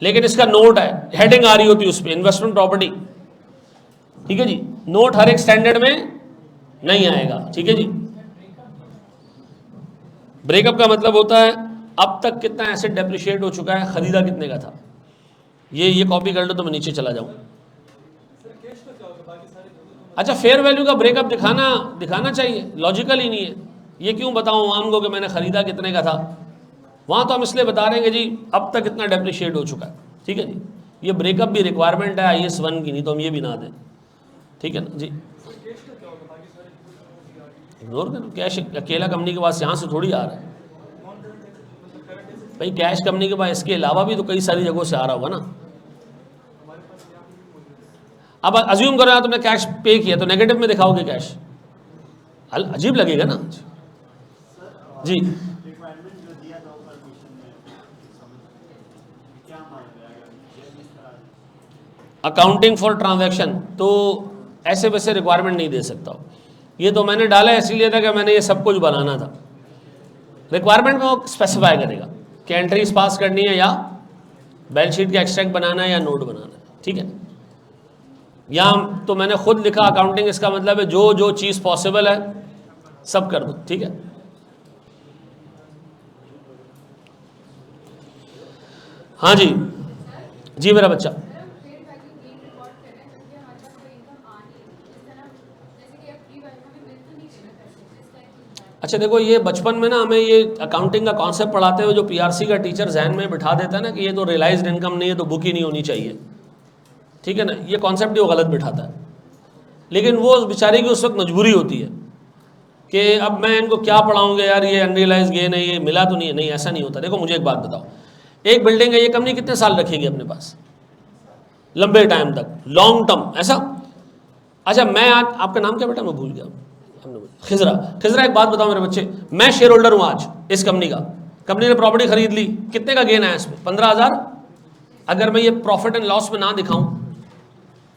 लेकिन इसका नोट है, हेडिंग आ रही होती है उस पर, इन्वेस्टमेंट प्रॉपर्टी, ठीक है जी। नोट हर एक स्टैंडर्ड में नहीं आएगा, ठीक है जी। ब्रेकअप का मतलब होता है अब तक कितना एसेट डेप्रिशिएट हो चुका है, खरीदा कितने का था। ये कॉपी कर लो तो मैं नीचे चला जाऊं। अच्छा, फेयर वैल्यू का ब्रेकअप दिखाना चाहिए, लॉजिकल ही नहीं है। ये क्यों बताऊं आम को कि मैंने खरीदा कितने का था, वहां तो हम इसलिए बता रहे हैं कि जी अब तक कितना डेप्रिशिएट हो चुका है, ठीक है जी। ये ब्रेकअप भी रिक्वायरमेंट है IAS 1 की, नहीं तो हम ये भी ना दें, ठीक है ना जी। इग्नोर करो, कैश अकेला कंपनी के पास यहाँ से थोड़ी आ रहा है भाई, कैश कंपनी के पास इसके अलावा भी तो कई सारी जगहों से आ रहा होगा ना। अब अज्यूम करो तुमने कैश पे किया तो नेगेटिव में दिखाओगे कैश, अजीब लगेगा ना जी। अकाउंटिंग फॉर ट्रांजैक्शन तो ऐसे वैसे रिक्वायरमेंट नहीं दे सकता हूँ, ये तो मैंने डाला इसीलिए था कि मैंने ये सब कुछ बनाना था। रिक्वायरमेंट में वो स्पेसिफाई करेगा कि एंट्रीज पास करनी है या बैलेंस शीट का एक्सट्रैक्ट बनाना है या नोट बनाना है, ठीक है। यहाँ तो मैंने खुद लिखा अकाउंटिंग, इसका मतलब है जो जो चीज़ पॉसिबल है सब कर दो, ठीक है। हाँ जी जी मेरा बच्चा। अच्छा देखो, ये बचपन में ना हमें ये अकाउंटिंग का कॉन्सेप्ट पढ़ाते हुए जो PRC का टीचर जहन में बिठा देता है ना कि ये तो रियलाइज्ड इनकम नहीं है तो बुक ही नहीं होनी चाहिए, ठीक है ना, ये कॉन्सेप्ट ही वो गलत बिठाता है। लेकिन वो बेचारे की उस वक्त मजबूरी होती है कि अब मैं इनको क्या पढ़ाऊंगा यार, ये अनरियलाइज गेन है, ये मिला तो नहीं है। नहीं, ऐसा नहीं होता। देखो मुझे एक बात बताओ, एक बिल्डिंग है, ये कंपनी कितने साल रखेगी अपने पास, लंबे टाइम तक, लॉन्ग टर्म, ऐसा। अच्छा मैं आज, आपका नाम क्या बेटा, मैं भूल गया, खिजरा एक बात बताओ मेरे बच्चे, मैं शेयर होल्डर हूं आज इस कंपनी का, कंपनी ने प्रॉपर्टी खरीद ली, कितने का गेन आया इसमें, 15,000। अगर मैं ये प्रॉफिट एंड लॉस में ना दिखाऊं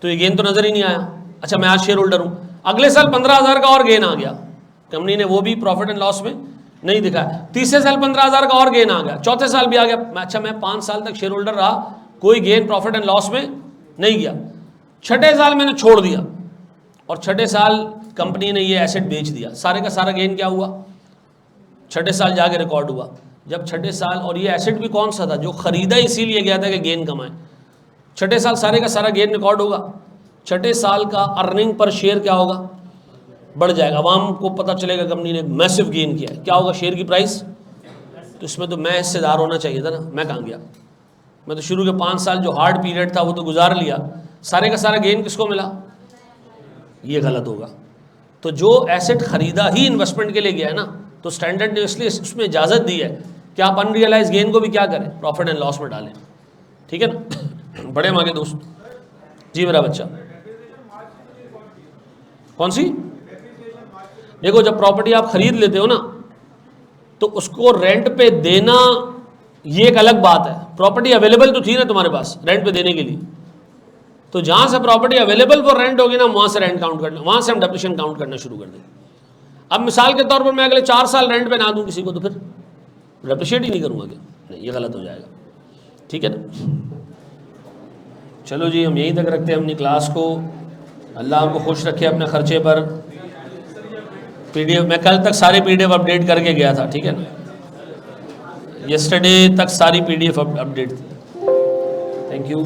तो ये गेन तो नजर ही नहीं आया। अच्छा मैं आज शेयर होल्डर हूं, अगले साल 15,000 का और गेन आ गया, कंपनी ने वो भी प्रॉफिट एंड लॉस में नहीं दिखाया। तीसरे साल 15,000 का और गेन आ गया, चौथे साल भी आ गया। अच्छा मैं 5 साल तक शेयर होल्डर रहा, कोई गेन प्रॉफिट एंड लॉस में नहीं गया। छठे साल मैंने छोड़ दिया और छठे साल कंपनी ने ये एसेट बेच दिया, सारे का सारा गेन क्या हुआ, छठे साल जाके रिकॉर्ड हुआ। जब छठे साल, और ये एसेट भी कौन सा था, जो खरीदा इसीलिए गया था कि गेन कमाए, छठे साल सारे का सारा गेन रिकॉर्ड होगा। छठे साल का अर्निंग पर शेयर क्या होगा, बढ़ जाएगा। आवाम को पता चलेगा कंपनी ने मैसिव गेन किया है, क्या होगा शेयर की प्राइस। तो इसमें तो मैं हिस्सेदार होना चाहिए था ना, मैं कहाँ गया, मैं तो शुरू के 5 साल जो हार्ड पीरियड था वो तो गुजार लिया, सारे का सारा गेन किसको मिला, ये गलत होगा। तो जो एसेट खरीदा ही इन्वेस्टमेंट के लिए गया है ना, तो स्टैंडर्ड ने इसलिए उसमें इजाज़त दी है कि आप अनरियलाइज गेन को भी क्या करें, प्रॉफिट एंड लॉस में डालें, ठीक है ना। बड़े मांगे दोस्त जी मेरा बच्चा। कौन सी, देखो जब प्रॉपर्टी आप खरीद लेते हो ना तो उसको रेंट पे देना ये एक अलग बात है। प्रॉपर्टी अवेलेबल तो थी ना तुम्हारे पास रेंट पे देने के लिए, तो जहां से प्रॉपर्टी अवेलेबल फॉर रेंट होगी ना वहां से रेंट काउंट करना, वहां से हम डेप्रिसिएशन काउंट करना शुरू कर देंगे। अब मिसाल के तौर पर मैं अगले 4 साल रेंट पे ना दूं किसी को तो फिर डेप्रिसिएट ही नहीं करूंगा क्या, नहीं ये गलत हो जाएगा, ठीक है ना। चलो जी हम यहीं तक रखते हैं अपनी क्लास को। अल्लाह आपको खुश रखे अपने खर्चे पर। PDF मैं कल तक सारे PDF अपडेट करके गया था, ठीक है ना, यस्टरडे तक सारी PDF अपडेट थी। Thank you.